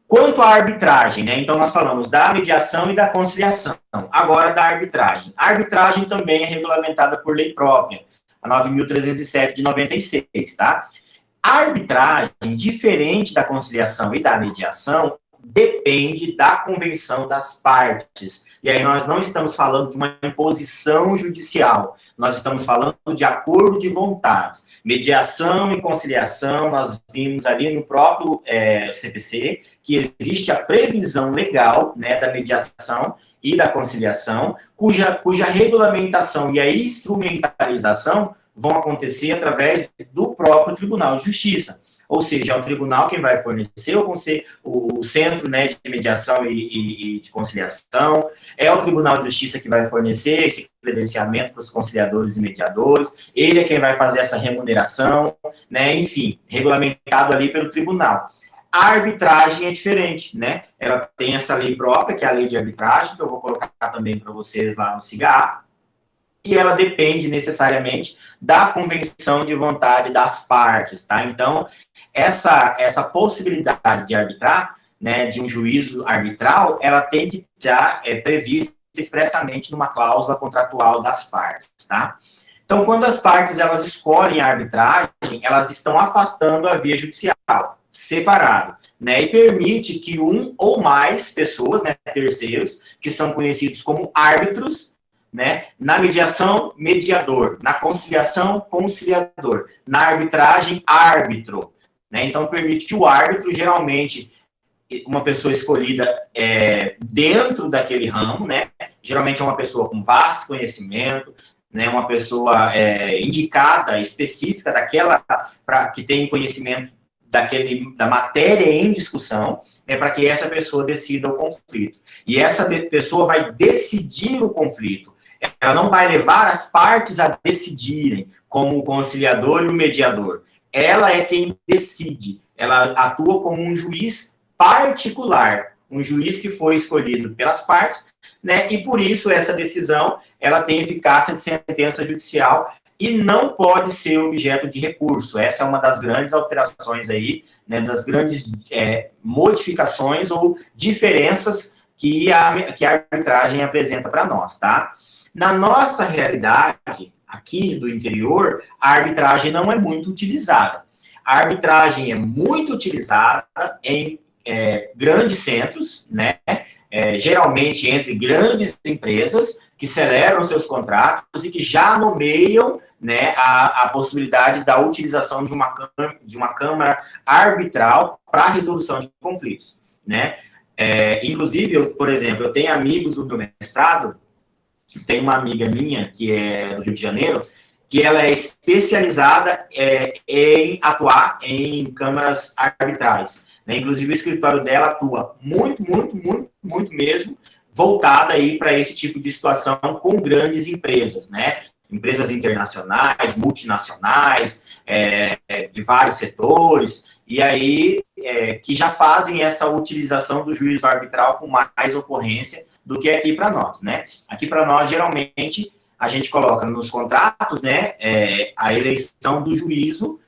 Quanto à arbitragem, né? Então, nós falamos da mediação e da conciliação. Agora, da arbitragem. A arbitragem também é regulamentada por lei própria, a 9.307 de 96, tá? A arbitragem, diferente da conciliação e da mediação, depende da convenção das partes. E aí nós não estamos falando de uma imposição judicial, nós estamos falando de acordo de vontades. Mediação e conciliação, nós vimos ali no próprio CPC, que existe a previsão legal, né, da mediação e da conciliação, cuja regulamentação e a instrumentalização vão acontecer através do próprio Tribunal de Justiça. Ou seja, é o tribunal quem vai fornecer o centro, né, de mediação e de conciliação, é o Tribunal de Justiça que vai fornecer esse credenciamento para os conciliadores e mediadores, ele é quem vai fazer essa remuneração, né, enfim, regulamentado ali pelo tribunal. A arbitragem é diferente, né? Ela tem essa lei própria, que é a lei de arbitragem, que eu vou colocar também para vocês lá no SIGA, e ela depende necessariamente da convenção de vontade das partes, tá? Então, essa possibilidade de arbitrar, né, de um juízo arbitral, ela tem que estar prevista expressamente numa cláusula contratual das partes, tá? Então, quando as partes elas escolhem a arbitragem, elas estão afastando a via judicial, separado, né, e permite que um ou mais pessoas, né, terceiros, que são conhecidos como árbitros, né, na mediação, mediador, na conciliação, conciliador, na arbitragem, árbitro, né, então permite que o árbitro, geralmente, uma pessoa escolhida dentro daquele ramo, né, geralmente é uma pessoa com vasto conhecimento, né, uma pessoa indicada, específica daquela, que tem conhecimento da matéria em discussão, para que essa pessoa decida o conflito. E essa pessoa vai decidir o conflito. Ela não vai levar as partes a decidirem, como o conciliador e o mediador. Ela é quem decide. Ela atua como um juiz particular, um juiz que foi escolhido pelas partes, né? E por isso essa decisão ela tem eficácia de sentença judicial e não pode ser objeto de recurso. Essa é uma das grandes alterações aí, né, das grandes modificações ou diferenças que a arbitragem apresenta para nós, tá? Na nossa realidade, aqui do interior, a arbitragem não é muito utilizada. A arbitragem é muito utilizada em grandes centros, né, geralmente entre grandes empresas que celebram seus contratos e que já nomeiam, né, a possibilidade da utilização de uma câmara arbitral para a resolução de conflitos, né? Inclusive, por exemplo, eu tenho amigos do meu mestrado, tem uma amiga minha que é do Rio de Janeiro, que ela é especializada em atuar em câmaras arbitrais, né? Inclusive, o escritório dela atua muito mesmo, voltada aí para esse tipo de situação com grandes empresas, né? Empresas internacionais, multinacionais, de vários setores, e aí que já fazem essa utilização do juízo arbitral com mais ocorrência do que aqui para nós, né? Aqui para nós, geralmente, a gente coloca nos contratos, né, a eleição do juízo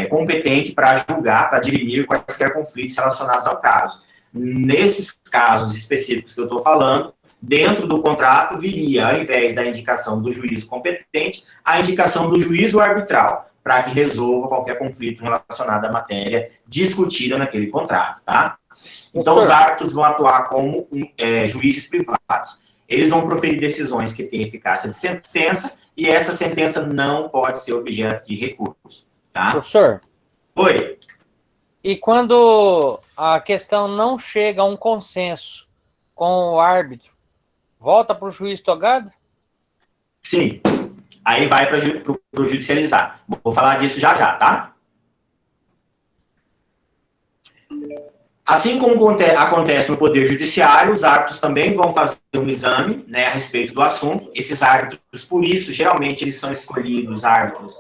competente para julgar, para dirimir quaisquer conflitos relacionados ao caso. nesses casos específicos que eu estou falando, dentro do contrato viria, ao invés da indicação do juízo competente, a indicação do juízo arbitral, para que resolva qualquer conflito relacionado à matéria discutida naquele contrato, tá? Então, os árbitros vão atuar como juízes privados. Eles vão proferir decisões que têm eficácia de sentença e essa sentença não pode ser objeto de recurso, tá? Professor? Oi. E quando a questão não chega a um consenso com o árbitro, volta para o juiz togado? Sim. Aí vai para o judicializar. Vou falar disso já já, tá? Assim como acontece no Poder Judiciário, os árbitros também vão fazer um exame, né, a respeito do assunto. Esses árbitros, por isso, geralmente, eles são escolhidos árbitros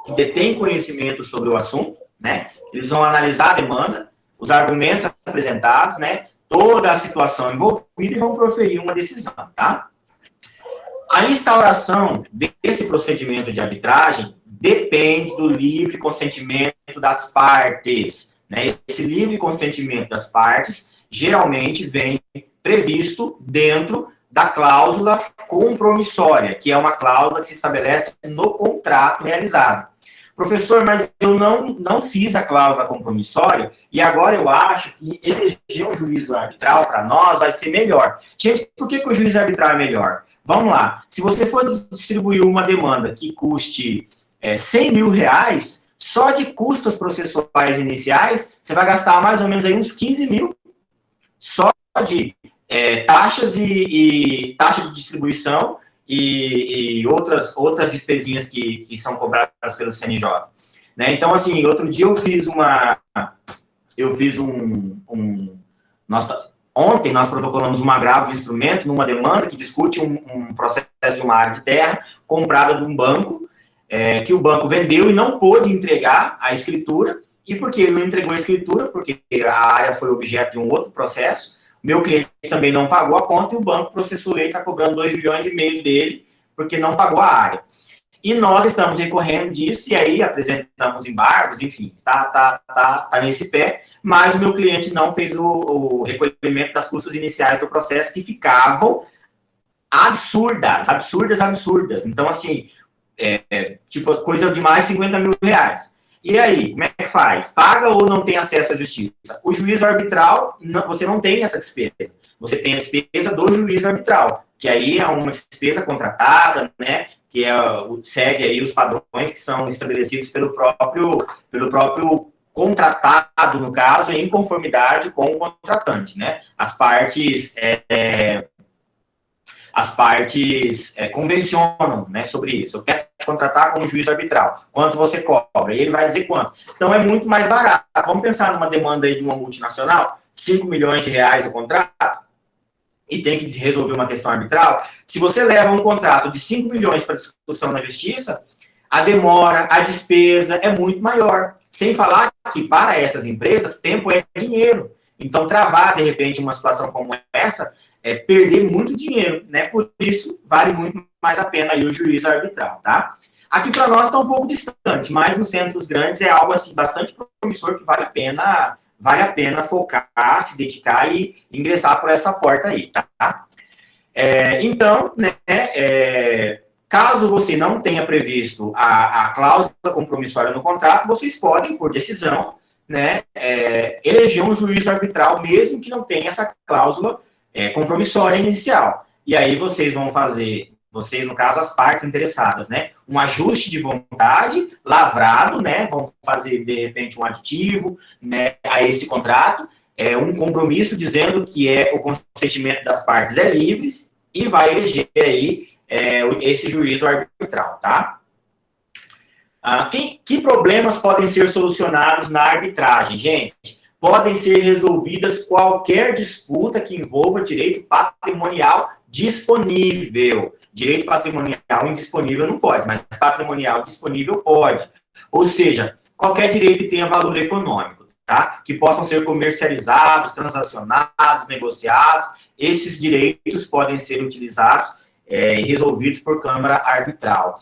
que detêm conhecimento sobre o assunto, né? Eles vão analisar a demanda, os argumentos apresentados, né, toda a situação envolvida e vão proferir uma decisão, tá? A instauração desse procedimento de arbitragem depende do livre consentimento das partes, né? Esse livre consentimento das partes geralmente vem previsto dentro da cláusula compromissória, que é uma cláusula que se estabelece no contrato realizado. Professor, mas eu não fiz a cláusula compromissória e agora eu acho que eleger um juízo arbitral para nós vai ser melhor. Gente, por que o juízo arbitral é melhor? Vamos lá. Se você for distribuir uma demanda que custe 100 mil reais, só de custas processuais iniciais, você vai gastar mais ou menos aí uns 15 mil. Só de taxas e taxa de distribuição e outras despesinhas que são cobradas pelo CNJ. Né? Então, assim, outro dia ontem nós protocolamos um agravo de instrumento numa demanda que discute um processo de uma área de terra comprada de um banco, que o banco vendeu e não pôde entregar a escritura. E por que ele não entregou a escritura? Porque a área foi objeto de um outro processo. Meu cliente também não pagou a conta e o banco processou ele, está cobrando 2,5 milhões dele, porque não pagou a área. E nós estamos recorrendo disso, e aí apresentamos embargos, enfim, tá nesse pé, mas o meu cliente não fez o recolhimento das custas iniciais do processo, que ficavam absurdas. Então, assim, tipo, coisa de mais 50 mil reais. E aí, como é que faz? Paga ou não tem acesso à justiça? O juízo arbitral, você não tem essa despesa. Você tem a despesa do juízo arbitral, que aí é uma despesa contratada, né? Que segue aí os padrões que são estabelecidos pelo próprio contratado, no caso, em conformidade com o contratante, né? As partes convencionam, né, sobre isso. Eu quero contratar como juiz arbitral. Quanto você cobra? E ele vai dizer quanto. Então, é muito mais barato. Vamos pensar numa demanda aí de uma multinacional, 5 milhões de reais o contrato, e tem que resolver uma questão arbitral. Se você leva um contrato de 5 milhões para discussão na justiça, a demora, a despesa é muito maior. Sem falar que, para essas empresas, tempo é dinheiro. Então, travar, de repente, uma situação como essa, perder muito dinheiro, né? Por isso, vale muito mais a pena aí o juízo arbitral, tá? Aqui para nós está um pouco distante, mas nos centros grandes é algo assim bastante promissor que vale a pena focar, se dedicar e ingressar por essa porta aí, tá? Então, né, caso você não tenha previsto a cláusula compromissória no contrato, vocês podem, por decisão, né, eleger um juízo arbitral, mesmo que não tenha essa cláusula compromissória inicial. E aí vocês vão fazer, no caso, as partes interessadas, né, um ajuste de vontade lavrado, né, vão fazer, de repente, um aditivo, né, a esse contrato, um compromisso dizendo que o consentimento das partes é livre e vai eleger aí esse juízo arbitral, tá? Que problemas podem ser solucionados na arbitragem, gente? Podem ser resolvidas qualquer disputa que envolva direito patrimonial disponível. Direito patrimonial indisponível não pode, mas patrimonial disponível pode. Ou seja, qualquer direito que tenha valor econômico, tá? Que possam ser comercializados, transacionados, negociados. Esses direitos podem ser utilizados e resolvidos por câmara arbitral.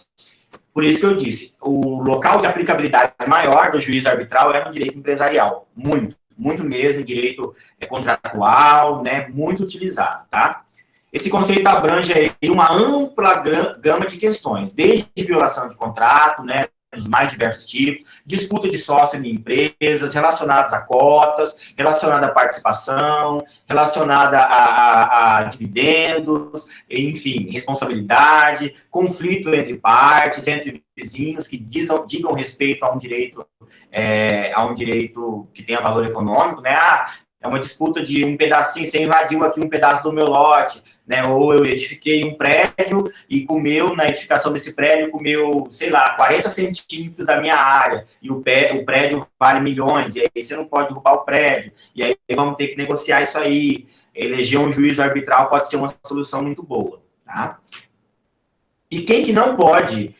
Por isso que eu disse, o local de aplicabilidade maior do juízo arbitral é no direito empresarial. Muito muito mesmo, direito contratual, né, muito utilizado, tá? Esse conceito abrange aí uma ampla gama de questões, desde violação de contrato, né, dos mais diversos tipos, disputa de sócio em empresas, relacionadas a cotas, relacionada à participação, relacionada a dividendos, enfim, responsabilidade, conflito entre partes, entre vizinhos que digam respeito a um direito que tenha valor econômico, né? É uma disputa de um pedacinho, você invadiu aqui um pedaço do meu lote, né? Ou eu edifiquei um prédio e comeu, na edificação desse prédio, comeu, sei lá, 40 centímetros da minha área, e o prédio vale milhões, e aí você não pode roubar o prédio, e aí vamos ter que negociar isso aí. Eleger um juízo arbitral pode ser uma solução muito boa, tá? E quem que não pode,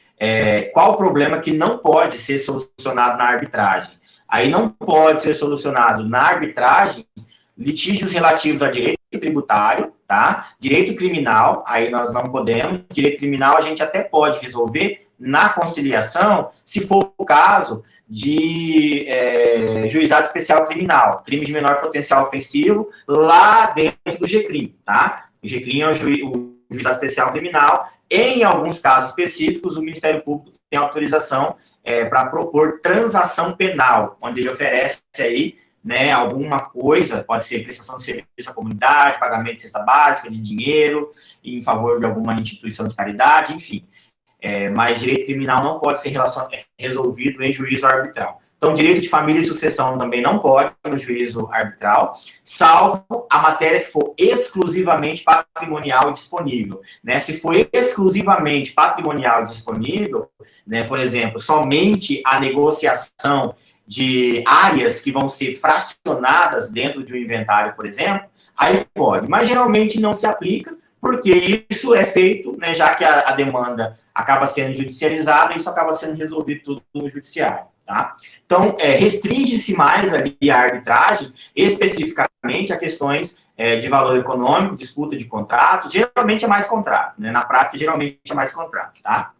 qual o problema que não pode ser solucionado na arbitragem? Aí não pode ser solucionado na arbitragem litígios relativos a direito tributário, tá? Direito criminal, aí nós não podemos. Direito criminal a gente até pode resolver na conciliação, se for o caso de juizado especial criminal, crime de menor potencial ofensivo, lá dentro do GCRIM, tá? O GCRIM é o juizado especial criminal. Em alguns casos específicos, o Ministério Público tem autorização para propor transação penal, onde ele oferece aí, né, alguma coisa, pode ser prestação de serviço à comunidade, pagamento de cesta básica, de dinheiro, em favor de alguma instituição de caridade, enfim. Mas direito criminal não pode ser resolvido em juízo arbitral. Então, direito de família e sucessão também não pode no juízo arbitral, salvo a matéria que for exclusivamente patrimonial e disponível, né? Se for exclusivamente patrimonial e disponível, né, por exemplo, somente a negociação de áreas que vão ser fracionadas dentro de um inventário, por exemplo, aí pode. Mas geralmente não se aplica, porque isso é feito, né, já que a demanda acaba sendo judicializada, isso acaba sendo resolvido tudo no judiciário, tá? Então, restringe-se mais ali a arbitragem, especificamente a questões de valor econômico, disputa de contratos, geralmente é mais contrato, né? Na prática, geralmente é mais contrato, tá?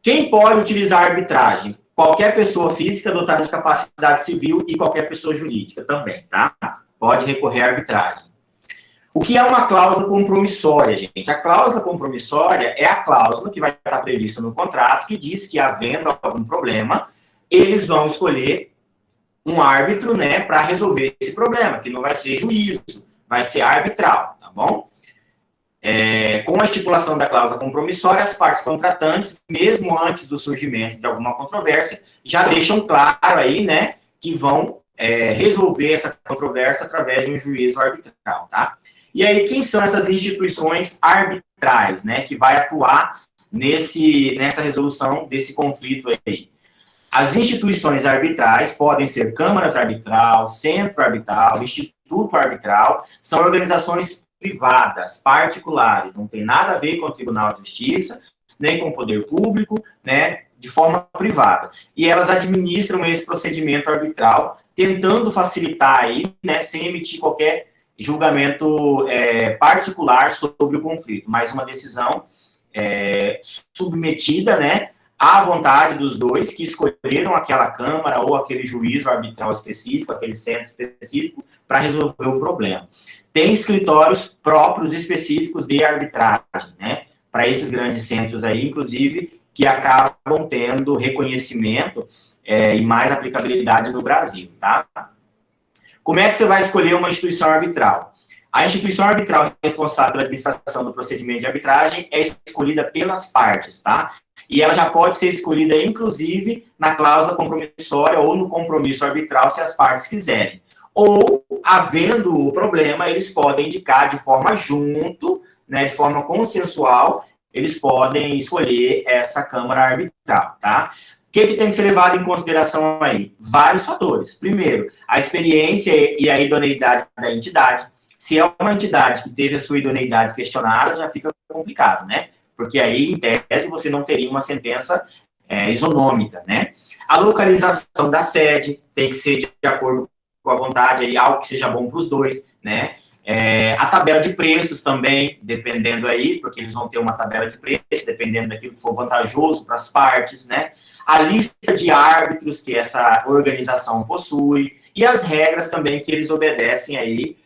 Quem pode utilizar a arbitragem? Qualquer pessoa física dotada de capacidade civil e qualquer pessoa jurídica também, tá? Pode recorrer à arbitragem. O que é uma cláusula compromissória, gente? A cláusula compromissória é a cláusula que vai estar prevista no contrato que diz que, havendo algum problema, eles vão escolher um árbitro, né, para resolver esse problema, que não vai ser juízo, vai ser arbitral, tá bom? Com a estipulação da cláusula compromissória, as partes contratantes, mesmo antes do surgimento de alguma controvérsia, já deixam claro aí, né, que vão resolver essa controvérsia através de um juízo arbitral, tá? E aí, quem são essas instituições arbitrais, né, que vai atuar nessa resolução desse conflito aí? As instituições arbitrais podem ser câmaras arbitral, centro arbitral, instituto arbitral, são organizações privadas, particulares, não tem nada a ver com o Tribunal de Justiça, nem com o poder público, né, de forma privada. E elas administram esse procedimento arbitral, tentando facilitar aí, né, sem emitir qualquer julgamento particular sobre o conflito, mas uma decisão submetida, né, à vontade dos dois que escolheram aquela Câmara ou aquele juízo arbitral específico, aquele centro específico, para resolver o problema. Tem escritórios próprios específicos de arbitragem, né, para esses grandes centros aí, inclusive, que acabam tendo reconhecimento e mais aplicabilidade no Brasil, tá? Como é que você vai escolher uma instituição arbitral? A instituição arbitral responsável pela administração do procedimento de arbitragem é escolhida pelas partes, tá? E ela já pode ser escolhida, inclusive, na cláusula compromissória ou no compromisso arbitral, se as partes quiserem. Ou, havendo o problema, eles podem indicar de forma junto, né, de forma consensual, eles podem escolher essa Câmara Arbitral, tá? O que tem que ser levado em consideração aí? Vários fatores. Primeiro, a experiência e a idoneidade da entidade. Se é uma entidade que teve a sua idoneidade questionada, já fica complicado, né? Porque aí, em tese, você não teria uma sentença isonômica, né? A localização da sede tem que ser de acordo com a vontade, aí, algo que seja bom para os dois, né? A tabela de preços também, dependendo aí, porque eles vão ter uma tabela de preços, dependendo daquilo que for vantajoso para as partes, né? A lista de árbitros que essa organização possui, e as regras também que eles obedecem aí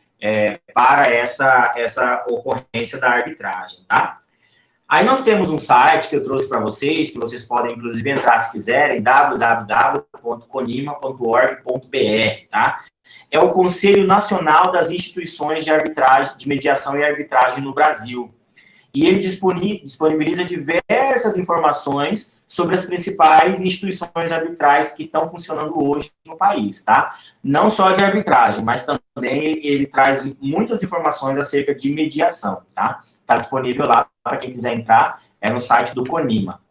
para essa ocorrência da arbitragem, tá? Aí nós temos um site que eu trouxe para vocês, que vocês podem, inclusive, entrar se quiserem, www.conima.org.br, tá? É o Conselho Nacional das Instituições de Arbitragem, de Mediação e Arbitragem no Brasil. E ele disponibiliza diversas informações sobre as principais instituições arbitrais que estão funcionando hoje no país, tá? Não só de arbitragem, mas também ele traz muitas informações acerca de mediação, tá? Está disponível lá para quem quiser entrar, é no site do Conima.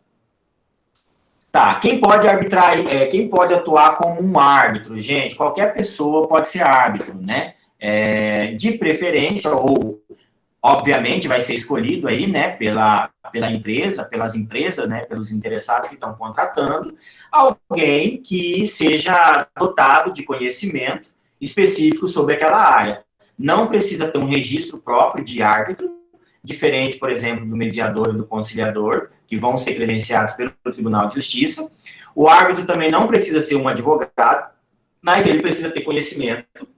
Tá, quem pode arbitrar, quem pode atuar como um árbitro? Gente, qualquer pessoa pode ser árbitro, né? De preferência, ou obviamente vai ser escolhido aí, né, pela empresa, pelas empresas, né, pelos interessados que estão contratando, alguém que seja dotado de conhecimento específico sobre aquela área. Não precisa ter um registro próprio de árbitro, diferente, por exemplo, do mediador e do conciliador, que vão ser credenciados pelo Tribunal de Justiça. O árbitro também não precisa ser um advogado, mas ele precisa ter conhecimento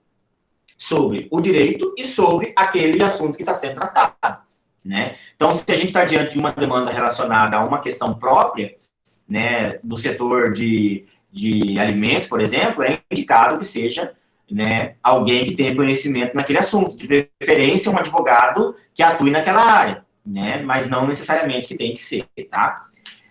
sobre o direito e sobre aquele assunto que está sendo tratado, né? Então, se a gente está diante de uma demanda relacionada a uma questão própria, né, do setor de alimentos, por exemplo, é indicado que seja, né, alguém que tenha conhecimento naquele assunto, de preferência um advogado que atue naquela área, né, mas não necessariamente que tem que ser, tá?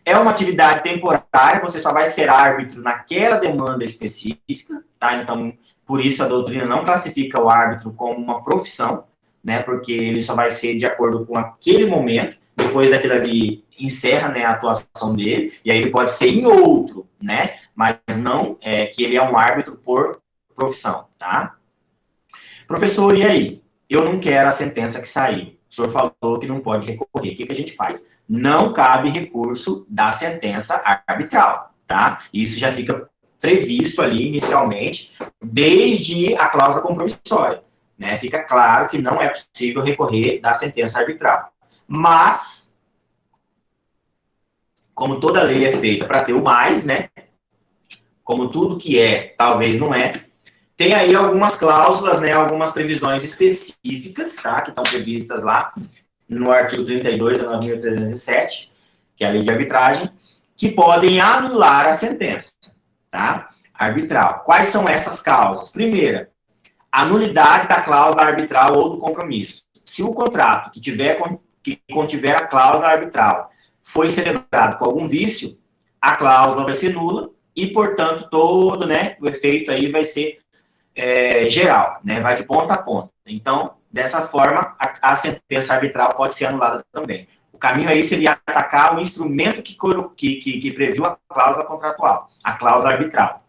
É uma atividade temporária, você só vai ser árbitro naquela demanda específica, tá? Então, por isso a doutrina não classifica o árbitro como uma profissão, né, porque ele só vai ser de acordo com aquele momento, depois daquilo ali encerra, né, a atuação dele, e aí ele pode ser em outro, né, mas não que ele é um árbitro por profissão, tá? Professor, e aí? Eu não quero a sentença que saiu. O senhor falou que não pode recorrer. O que a gente faz? Não cabe recurso da sentença arbitral, tá? Isso já fica previsto ali inicialmente, desde a cláusula compromissória, né? Fica claro que não é possível recorrer da sentença arbitral. Mas, como toda lei é feita para ter o mais, né? Como tudo que é, talvez não é, tem aí algumas cláusulas, né? Algumas previsões específicas, tá? Que estão previstas lá no artigo 32 da 9.307, que é a lei de arbitragem, que podem anular a sentença, tá? Arbitral. Quais são essas causas? Primeira, a nulidade da cláusula arbitral ou do compromisso. Se o contrato que contiver a cláusula arbitral foi celebrado com algum vício, a cláusula vai ser nula e, portanto, todo, né, o efeito aí vai ser geral, né, vai de ponta a ponta. Então, dessa forma, a sentença arbitral pode ser anulada também. O caminho aí seria atacar o instrumento que previu a cláusula contratual, a cláusula arbitral,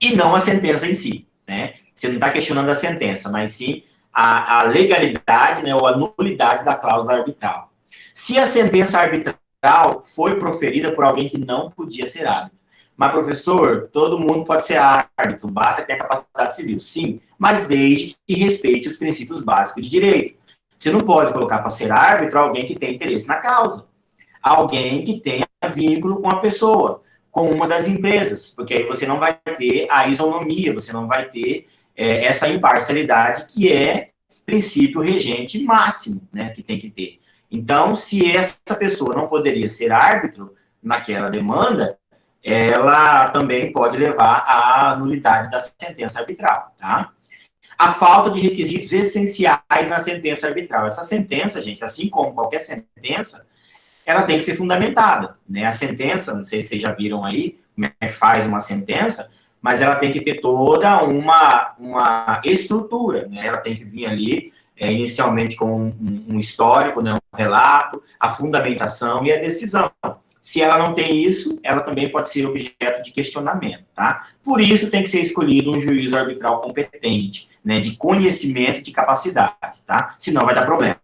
e não a sentença em si, né? Você não está questionando a sentença, mas sim a legalidade, né, ou a nulidade da cláusula arbitral. Se a sentença arbitral foi proferida por alguém que não podia ser árbitro, mas, professor, todo mundo pode ser árbitro, basta ter a capacidade civil. Sim, mas desde que respeite os princípios básicos de direito. Você não pode colocar para ser árbitro alguém que tem interesse na causa. Alguém que tenha vínculo com a pessoa, com uma das empresas, porque aí você não vai ter a isonomia, você não vai ter essa imparcialidade que é princípio regente máximo, né, que tem que ter. Então, se essa pessoa não poderia ser árbitro naquela demanda, ela também pode levar à nulidade da sentença arbitral, tá? A falta de requisitos essenciais na sentença arbitral. Essa sentença, gente, assim como qualquer sentença, ela tem que ser fundamentada, né? A sentença, não sei se vocês já viram aí, como é que faz uma sentença, mas ela tem que ter toda uma estrutura, né? Ela tem que vir ali, inicialmente com um histórico, né? Um relato, a fundamentação e a decisão. Se ela não tem isso, ela também pode ser objeto de questionamento, tá? Por isso tem que ser escolhido um juízo arbitral competente, né, de conhecimento e de capacidade, tá? Senão vai dar problema.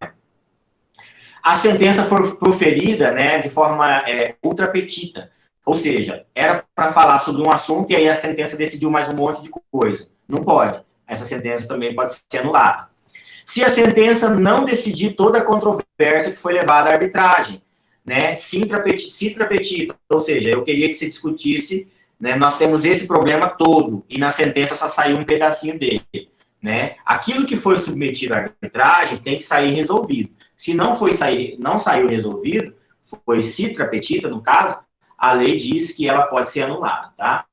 A sentença for proferida, né, de forma ultra petita, ou seja, era para falar sobre um assunto e aí a sentença decidiu mais um monte de coisa. Não pode. Essa sentença também pode ser anulada. Se a sentença não decidir toda a controvérsia que foi levada à arbitragem, né, citra petita, ou seja, eu queria que se discutisse, né, nós temos esse problema todo, e na sentença só saiu um pedacinho dele, né? Aquilo que foi submetido à arbitragem tem que sair resolvido. Se não saiu resolvido, foi citra petita, no caso, a lei diz que ela pode ser anulada, tá?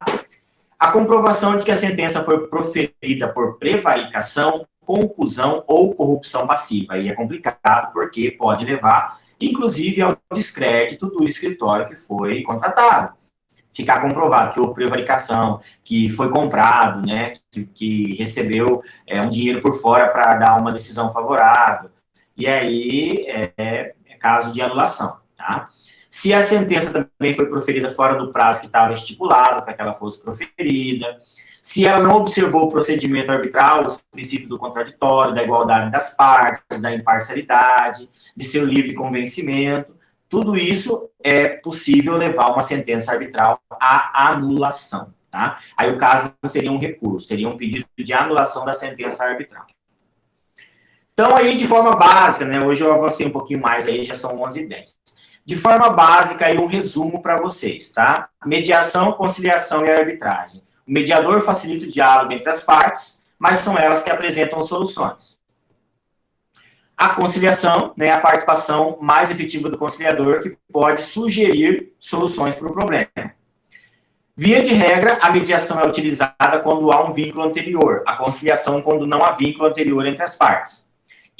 A comprovação de que a sentença foi proferida por prevaricação, concusão ou corrupção passiva. Aí é complicado, porque pode levar, inclusive, ao descrédito do escritório que foi contratado. Ficar comprovado que houve prevaricação, que foi comprado, né, que recebeu um dinheiro por fora para dar uma decisão favorável. E aí é caso de anulação, tá? Se a sentença também foi proferida fora do prazo que estava estipulado para que ela fosse proferida, se ela não observou o procedimento arbitral, os princípios do contraditório, da igualdade das partes, da imparcialidade, de seu livre convencimento, tudo isso é possível levar uma sentença arbitral à anulação, tá? Aí o caso não seria um recurso, seria um pedido de anulação da sentença arbitral. Então, aí, de forma básica, né, hoje eu avancei um pouquinho mais, aí já são 11h10. De forma básica, aí um resumo para vocês, tá? Mediação, conciliação e arbitragem. O mediador facilita o diálogo entre as partes, mas são elas que apresentam soluções. A conciliação, né, a participação mais efetiva do conciliador, que pode sugerir soluções para o problema. Via de regra, a mediação é utilizada quando há um vínculo anterior, a conciliação quando não há vínculo anterior entre as partes.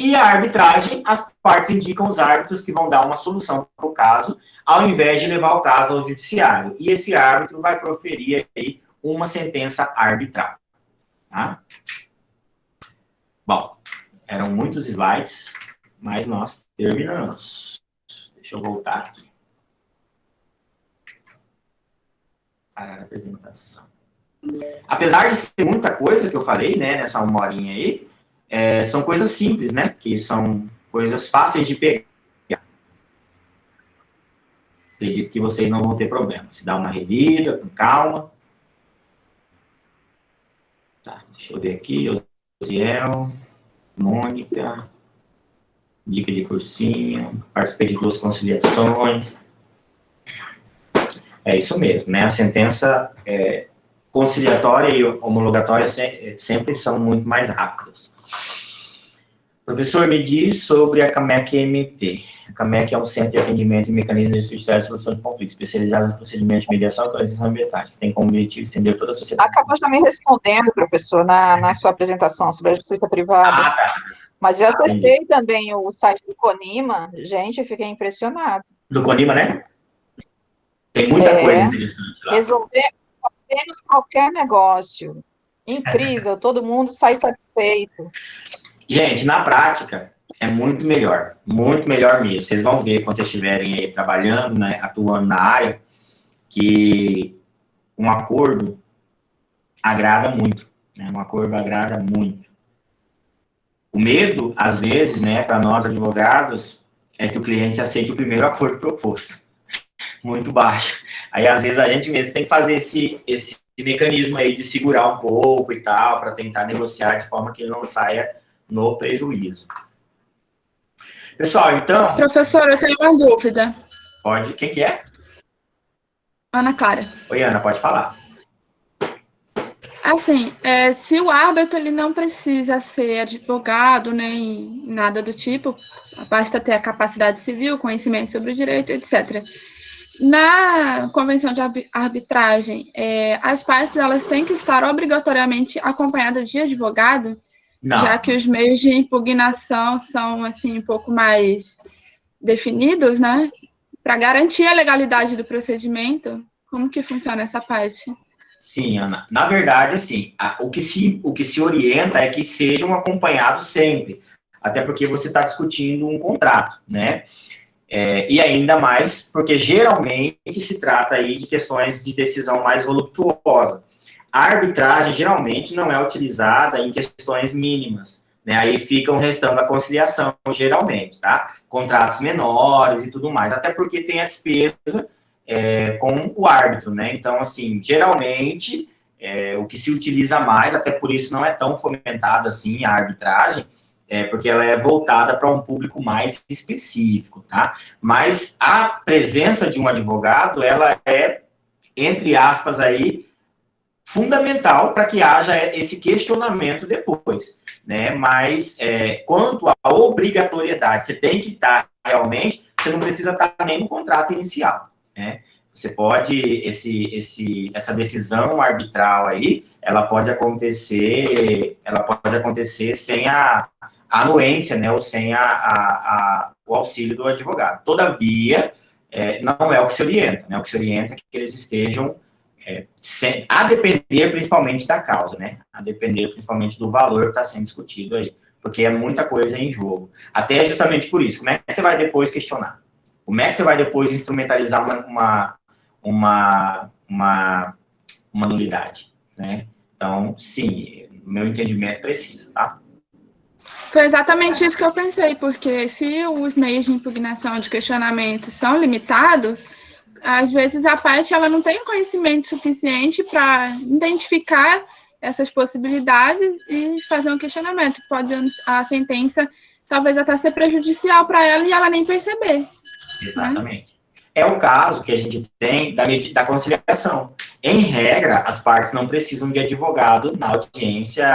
E a arbitragem, as partes indicam os árbitros que vão dar uma solução para o caso, ao invés de levar o caso ao judiciário. E esse árbitro vai proferir aí uma sentença arbitral. Tá? Bom, eram muitos slides, mas nós terminamos. Deixa eu voltar aqui. Para a apresentação. Apesar de ser muita coisa que eu falei, né, nessa 1 horinha aí, são coisas simples, né? Que são coisas fáceis de pegar. Acredito que vocês não vão ter problema. Se dá uma relida, com calma. Tá, deixa eu ver aqui. Osiel, Mônica, dica de cursinho, participei de 2 conciliações. É isso mesmo, né? A sentença conciliatória e homologatória sempre são muito mais rápidas. Professor, me diz sobre a CAMEC-MT. A CAMEC é um centro de atendimento e mecanismo de judiciário de solução de conflitos, especializado nos procedimentos de mediação e transição ambientais, que tem como objetivo estender toda a sociedade. Acabou já me respondendo, professor, na sua apresentação sobre a justiça privada. Ah, tá. Mas já acessei também o site do CONIMA. Gente, eu fiquei impressionado. Do CONIMA, né? Tem muita coisa interessante lá. Resolvemos qualquer negócio. Incrível, todo mundo sai satisfeito. Gente, na prática, é muito melhor mesmo. Vocês vão ver quando vocês estiverem aí trabalhando, né, atuando na área, que um acordo agrada muito, né? Um acordo agrada muito. O medo, às vezes, né, para nós advogados, é que o cliente aceite o primeiro acordo proposto. Muito baixo. Aí, às vezes, a gente mesmo tem que fazer esse mecanismo aí de segurar um pouco e tal, para tentar negociar de forma que ele não saia no prejuízo. Pessoal, então... Professor, eu tenho uma dúvida. Pode. Quem que é? Ana Clara. Oi, Ana, pode falar. Assim, se o árbitro ele não precisa ser advogado, nem nada do tipo, basta ter a capacidade civil, conhecimento sobre o direito, etc. Na convenção de arbitragem, as partes elas têm que estar obrigatoriamente acompanhadas de advogado, Não. Já que os meios de impugnação são assim um pouco mais definidos, né? Para garantir a legalidade do procedimento, como que funciona essa parte? Sim, Ana. Na verdade, assim, o que se orienta é que sejam acompanhados sempre, até porque você está discutindo um contrato, né? E ainda mais porque geralmente se trata aí de questões de decisão mais voluptuosa. A arbitragem geralmente não é utilizada em questões mínimas, né? Aí ficam restando a conciliação, geralmente, tá? Contratos menores e tudo mais, até porque tem a despesa com o árbitro, né? Então, assim, geralmente, o que se utiliza mais, até por isso não é tão fomentada assim a arbitragem, porque ela é voltada para um público mais específico, tá? Mas a presença de um advogado, ela é entre aspas, aí, fundamental para que haja esse questionamento depois, né? Mas quanto à obrigatoriedade, você tem que estar realmente, você não precisa estar nem no contrato inicial, né? Você pode, essa decisão arbitral aí, ela pode acontecer sem a anuência, né? Ou sem o auxílio do advogado. Todavia, não é o que se orienta, né? O que se orienta é que eles estejam a depender principalmente da causa, né? A depender principalmente do valor que está sendo discutido aí, porque é muita coisa em jogo. Até justamente por isso, como é que você vai depois questionar? Como é que você vai depois instrumentalizar uma nulidade, né? Então, sim, no meu entendimento precisa, tá? Foi exatamente isso que eu pensei, porque se os meios de impugnação de questionamento são limitados, às vezes a parte ela não tem conhecimento suficiente para identificar essas possibilidades e fazer um questionamento. Pode a sentença talvez até ser prejudicial para ela e ela nem perceber. Exatamente. Né? É o caso que a gente tem da conciliação. Em regra, as partes não precisam de advogado na audiência.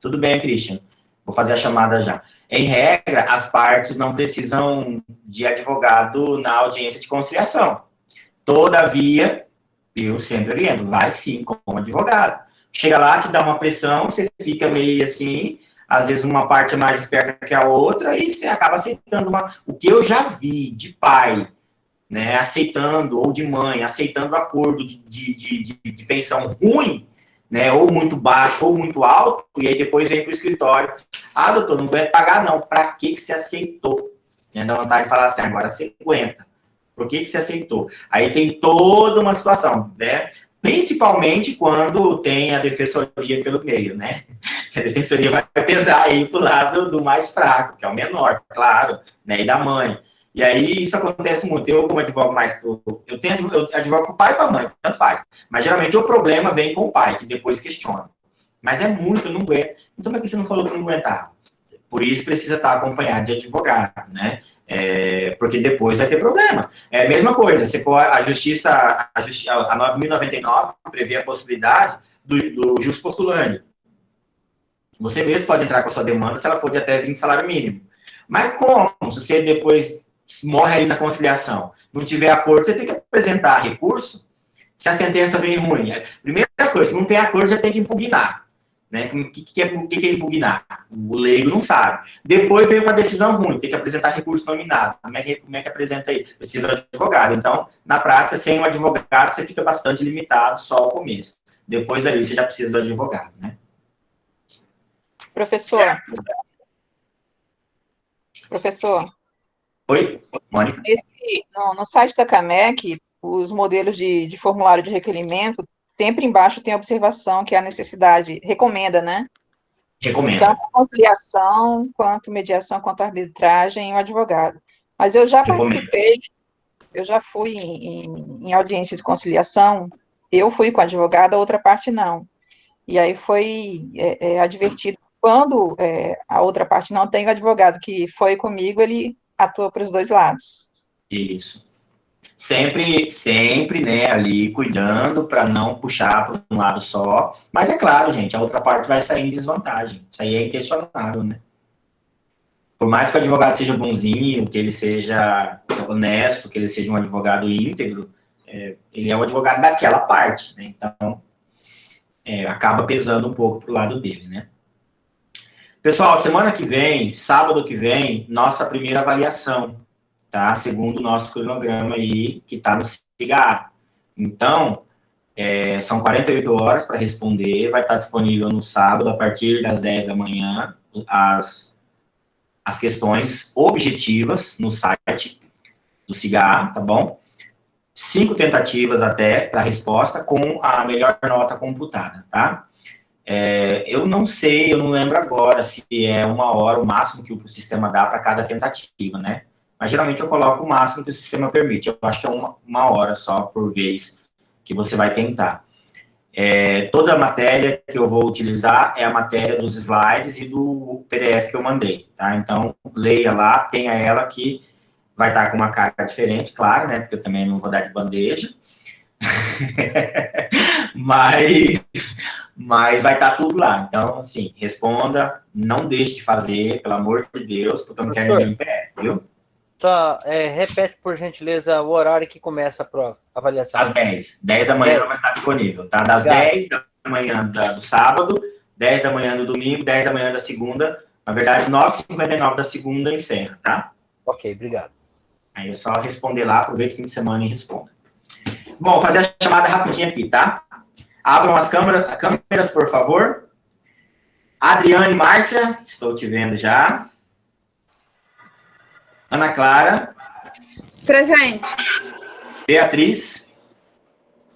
Tudo bem, Christian? Vou fazer a chamada já. Em regra, as partes não precisam de advogado na audiência de conciliação. Todavia, eu sempre oriento, vai sim como advogado. Chega lá, te dá uma pressão, você fica meio assim, às vezes uma parte é mais esperta que a outra, e você acaba aceitando o que eu já vi de pai, né, aceitando, ou de mãe, aceitando acordo de pensão ruim, né, ou muito baixo, ou muito alto, e aí depois vem para o escritório. Ah, doutor, não aguento pagar não. Para que você aceitou? Dá vontade de falar assim, agora você aguenta. Por que você aceitou? Aí tem toda uma situação, né? Principalmente quando tem a defensoria pelo meio, né? A defensoria vai pesar aí pro lado do mais fraco, que é o menor, claro, né? E da mãe. E aí isso acontece muito. Eu, como advogo eu advogo com o pai e com a mãe, tanto faz. Mas geralmente o problema vem com o pai, que depois questiona. Mas é muito, eu não aguento. Então por que você não falou que não aguentava? Por isso precisa estar acompanhado de advogado, né? Porque depois vai ter problema. É a mesma coisa, a justiça, a 9.099 prevê a possibilidade do jus postulante. Você mesmo pode entrar com a sua demanda se ela for de até 20 salário mínimo. Mas como? Se você depois morre aí na conciliação, não tiver acordo, você tem que apresentar recurso. Se a sentença vem ruim, primeira coisa, se não tem acordo, já tem que impugnar. Né? O que é impugnar? O leigo não sabe. Depois vem uma decisão ruim, tem que apresentar recurso nominado. Como é que apresenta aí? Precisa de advogado. Então, na prática, sem um advogado, você fica bastante limitado só ao começo. Depois dali, você já precisa do advogado, né? Professor. Oi, Mônica? No site da CAMEC, os modelos de formulário de requerimento, sempre embaixo tem a observação que a necessidade recomenda, né? Recomenda. Tanto conciliação, quanto mediação, quanto arbitragem e o advogado. Mas eu já participei, eu já fui em audiência de conciliação, eu fui com advogado, a outra parte não. E aí foi advertido, quando a outra parte não tem o advogado que foi comigo, ele atua para os dois lados. Isso. Sempre, né, ali cuidando para não puxar para um lado só. Mas é claro, gente, a outra parte vai sair em desvantagem. Isso aí é inquestionável, né? Por mais que o advogado seja bonzinho, que ele seja honesto, que ele seja um advogado íntegro, ele é o advogado daquela parte, né? Então, acaba pesando um pouco pro lado dele, né? Pessoal, semana que vem, sábado que vem, nossa primeira avaliação, tá? Segundo o nosso cronograma aí, que tá no SIGA. Então, são 48 horas para responder, vai estar disponível no sábado, a partir das 10 da manhã, as questões objetivas no site do SIGA, tá bom? 5 tentativas até para resposta com a melhor nota computada, tá? Eu não sei, eu não lembro agora se é 1 hora o máximo que o sistema dá para cada tentativa, né? Mas geralmente eu coloco o máximo que o sistema permite. Eu acho que é uma hora só por vez que você vai tentar. Toda a matéria que eu vou utilizar é a matéria dos slides e do PDF que eu mandei, tá? Então, leia lá, tenha ela que vai estar com uma cara diferente, claro, né? Porque eu também não vou dar de bandeja. mas vai estar tudo lá. Então, assim, responda, não deixe de fazer, pelo amor de Deus, porque eu não quero ninguém em pé, viu? Tá, repete, por gentileza, o horário que começa a prova, a avaliação. Às 10. 10 da manhã vai estar disponível, tá? Das 10 da manhã do sábado, 10 da manhã do domingo, 10 da manhã da segunda. Na verdade, 9h59 da segunda encerra, tá? Ok, obrigado. Aí é só responder lá, aproveita o fim de semana e responda. Bom, vou fazer a chamada rapidinho aqui, tá? Abram as câmeras, por favor. Adriane, Márcia, estou te vendo já. Ana Clara. Presente. Beatriz.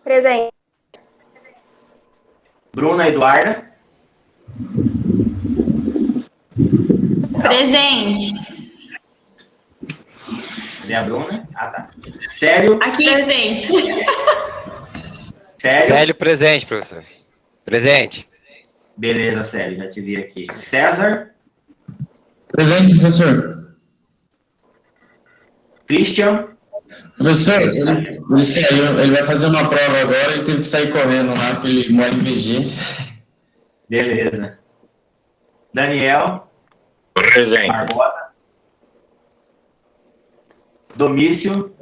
Presente. Bruna Eduarda. Presente. Cadê a Bruna? Ah, tá. Célio. Aqui. Presente. Célio, presente, professor. Presente. Beleza, Célio, já te vi aqui. César. Presente, professor. Christian. Professor, ele saiu, ele vai fazer uma prova agora, ele teve que sair correndo lá, porque ele mora em VG. Beleza. Daniel. Presente. Barbosa. Domício.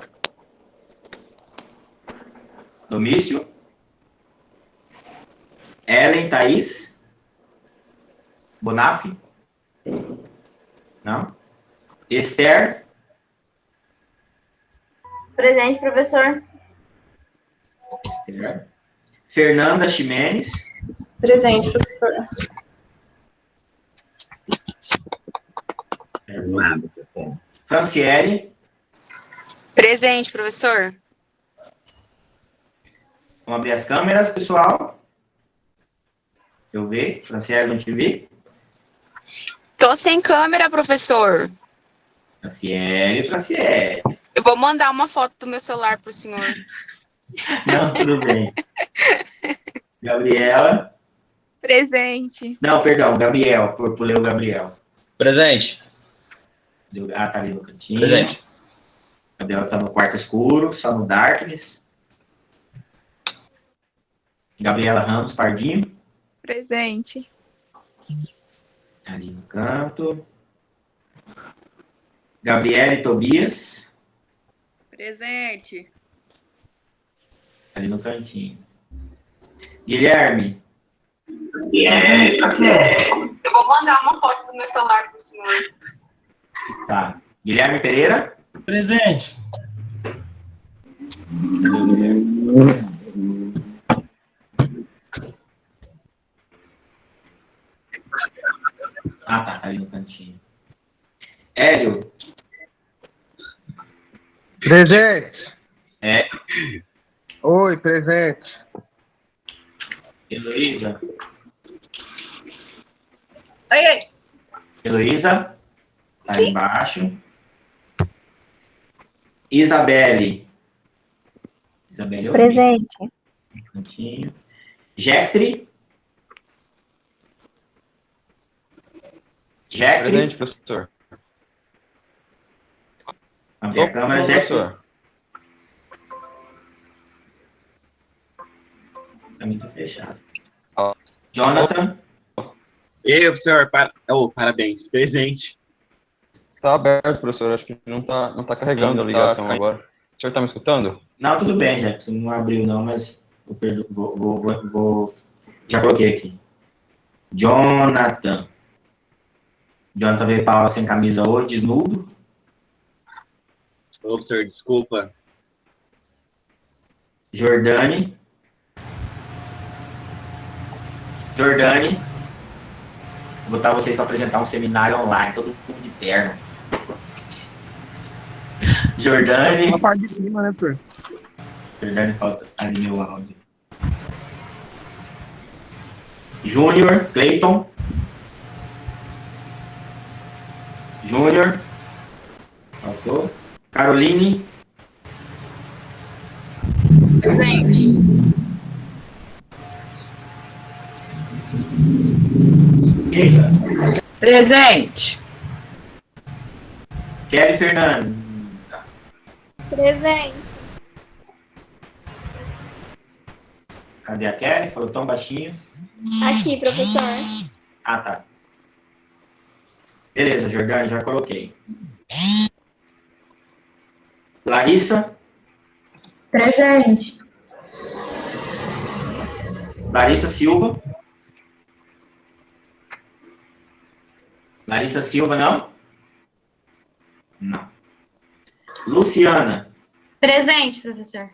Ellen, Thaís. Bonaf. Não. Esther. Presente, professor. Esther. Fernanda Ximenes. Presente, professor. Franciele. Presente, professor. Vamos abrir as câmeras, pessoal. Deixa eu ver. Franciele, não te vi. Tô sem câmera, professor. Franciele. Eu vou mandar uma foto do meu celular pro senhor. Não, tudo bem. Gabriela. Presente. Não, perdão, Gabriel, pulei o Gabriel. Presente. Ah, tá ali no cantinho. Presente. Gabriel tá no quarto escuro, só no darkness. Gabriela Ramos, Pardinho. Presente. Ali no canto. Gabriele Tobias. Presente. Ali no cantinho. Guilherme. Eu vou mandar uma foto do meu celular pro senhor. Tá. Guilherme Pereira. Presente. Ah, tá ali no cantinho. Hélio. Presente. Oi, presente. Heloísa. Oi. Heloísa. Tá aí embaixo. Isabelle. Isabelle. Presente. Cantinho. Jectri. Presente, professor. Abrir a câmera, Jectri. Tá muito fechado. Jonathan. E aí, professor, parabéns. Presente. Tá aberto, professor. Acho que não tá carregando a ligação agora. O senhor tá me escutando? Não, tudo bem, Jectri. Não abriu não, mas vou já coloquei aqui. Jonathan. Jonathan veio para aula sem camisa hoje, desnudo. Ô, professor, desculpa. Jordane. Vou botar vocês para apresentar um seminário online, todo mundo de terno. Jordane. Uma parte de cima, né, professor? Jordane, falta ali meu áudio. Júnior, Cleiton. Júnior. Faltou. Caroline. Presente. Keila. Presente. Kelly Fernanda. Presente. Cadê a Kelly? Falou tão baixinho. Aqui, professor. Ah, tá. Beleza, Jordane, já coloquei. Larissa? Presente. Larissa Silva? Larissa Silva, não? Não. Luciana? Presente, professor.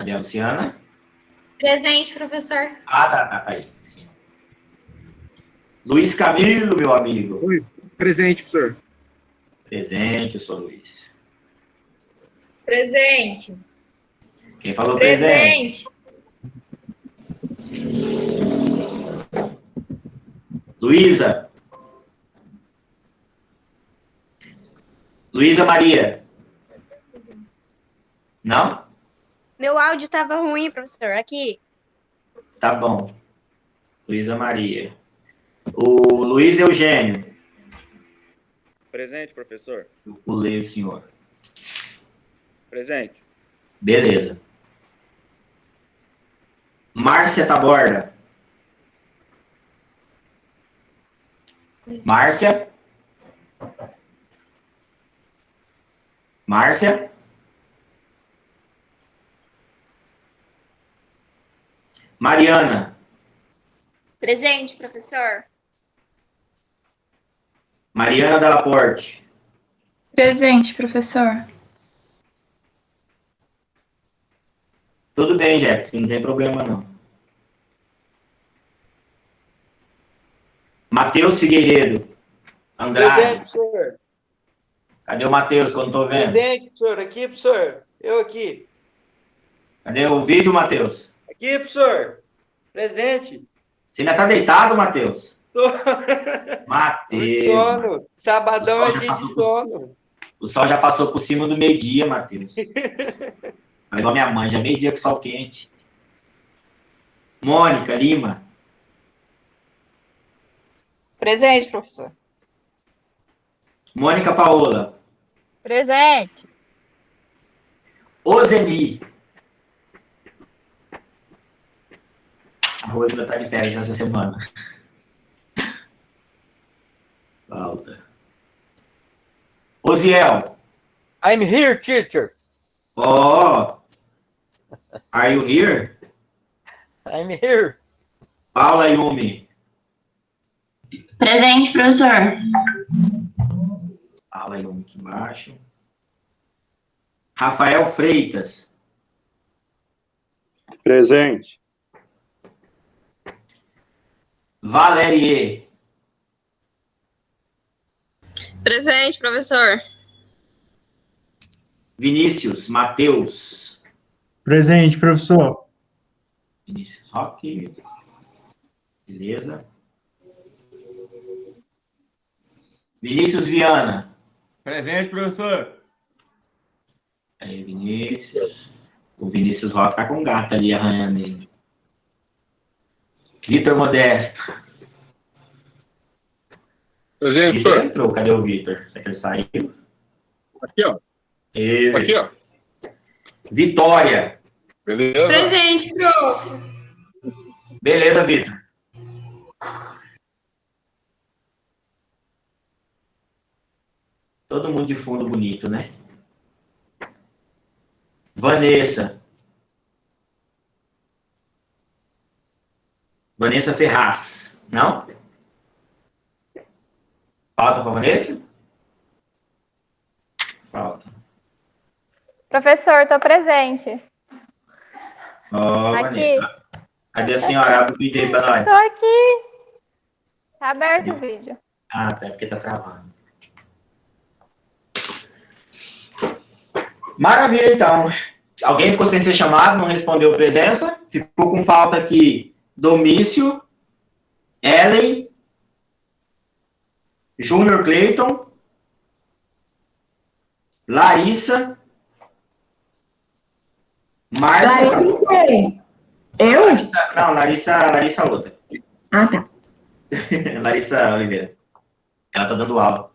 Cadê a Luciana? Presente, professor. Ah, tá aí. Sim. Luiz Camilo, meu amigo. Oi. Presente, professor. Presente, eu sou Luiz. Presente. Quem falou presente? Luísa. Luísa Maria. Não? Meu áudio estava ruim, professor. Aqui. Tá bom. Luísa Maria. O Luiz Eugênio. Presente, professor. Eu pulei o senhor. Presente. Beleza. Márcia Taborda. Márcia? Márcia? Mariana? Presente, professor. Mariana Della Porte? Presente, professor. Tudo bem, Jeff, não tem problema não. Matheus Figueiredo. Andrade. Presente, professor. Cadê o Matheus, que eu não tô vendo? Presente, professor. Aqui, professor. Eu aqui. Cadê o vídeo, Matheus? Aqui, professor. Presente. Você ainda tá deitado, Matheus? Tô. Matheus. Sono. Sabadão é dia de sono. O sol já passou por cima do meio-dia, Matheus. Igual minha mãe, já é meio-dia com sol quente. Mônica Lima. Presente, professor. Mônica Paola. Presente. Ozeni. A Rose ainda tá de férias essa semana. Falta. Oziel. I'm here, teacher. Oh. Are you here? I'm here. Paula Yumi. Presente, professor. Paula Yumi aqui embaixo. Rafael Freitas. Presente. Valerie. Presente, professor. Vinícius Mateus. Presente, professor. Vinícius Roque. Beleza. Vinícius Viana. Presente, professor. Aí, Vinícius. O Vinícius Roque tá com um gato ali arranhando ele. Vitor Modesto. Presente, Vitor professor. entrou. Cadê o Vitor? Será que ele saiu? Aqui, ó. Ele. Aqui, ó. Vitória. Beleza? Presente, prof. Beleza, Vitor. Todo mundo de fundo bonito, né? Vanessa. Vanessa Ferraz. Não? Falta para Vanessa? Falta. Professor, estou presente. Ó, Aqui. Vanessa. Cadê a senhora? Abre o vídeo aí para nós. Estou aqui. Está aberto o vídeo. Ah, tá, porque tá travando. Maravilha, então. Alguém ficou sem ser chamado, não respondeu presença. Ficou com falta aqui Domício, Ellen, Júnior Cleiton, Larissa, Márcia. Eu? Larissa, não, Larissa outra. Ah, tá. Larissa Oliveira. Ela tá dando aula.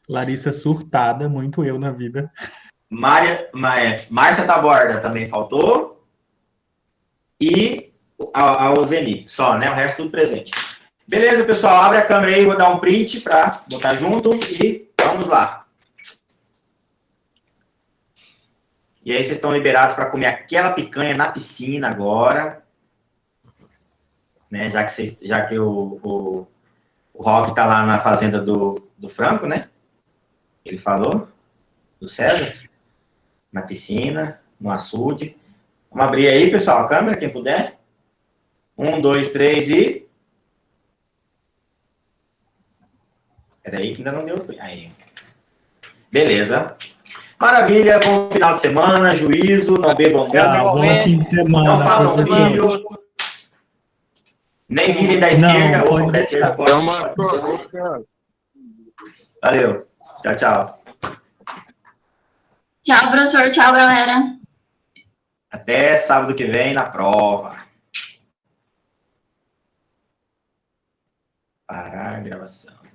Larissa surtada, muito eu na vida. Márcia Taborda também faltou. E a Ozeni, só, né? O resto tudo presente. Beleza, pessoal, abre a câmera aí, vou dar um print para botar junto e vamos lá. E aí vocês estão liberados para comer aquela picanha na piscina agora. Né? Já que o Rock tá lá na fazenda do Franco, né? Ele falou, do César, na piscina, no açude. Vamos abrir aí, pessoal, a câmera, quem puder. 1, 2, 3 e... Peraí que ainda não deu. Aí. Beleza. Maravilha, bom final de semana, juízo, não bebam muito. Bom fim de semana. Não façam filho. Nem virem da esquerda, ou da esquerda pode. Valeu. Tchau, tchau. Tchau, professor. Tchau, galera. Até sábado que vem na prova. Parar a gravação.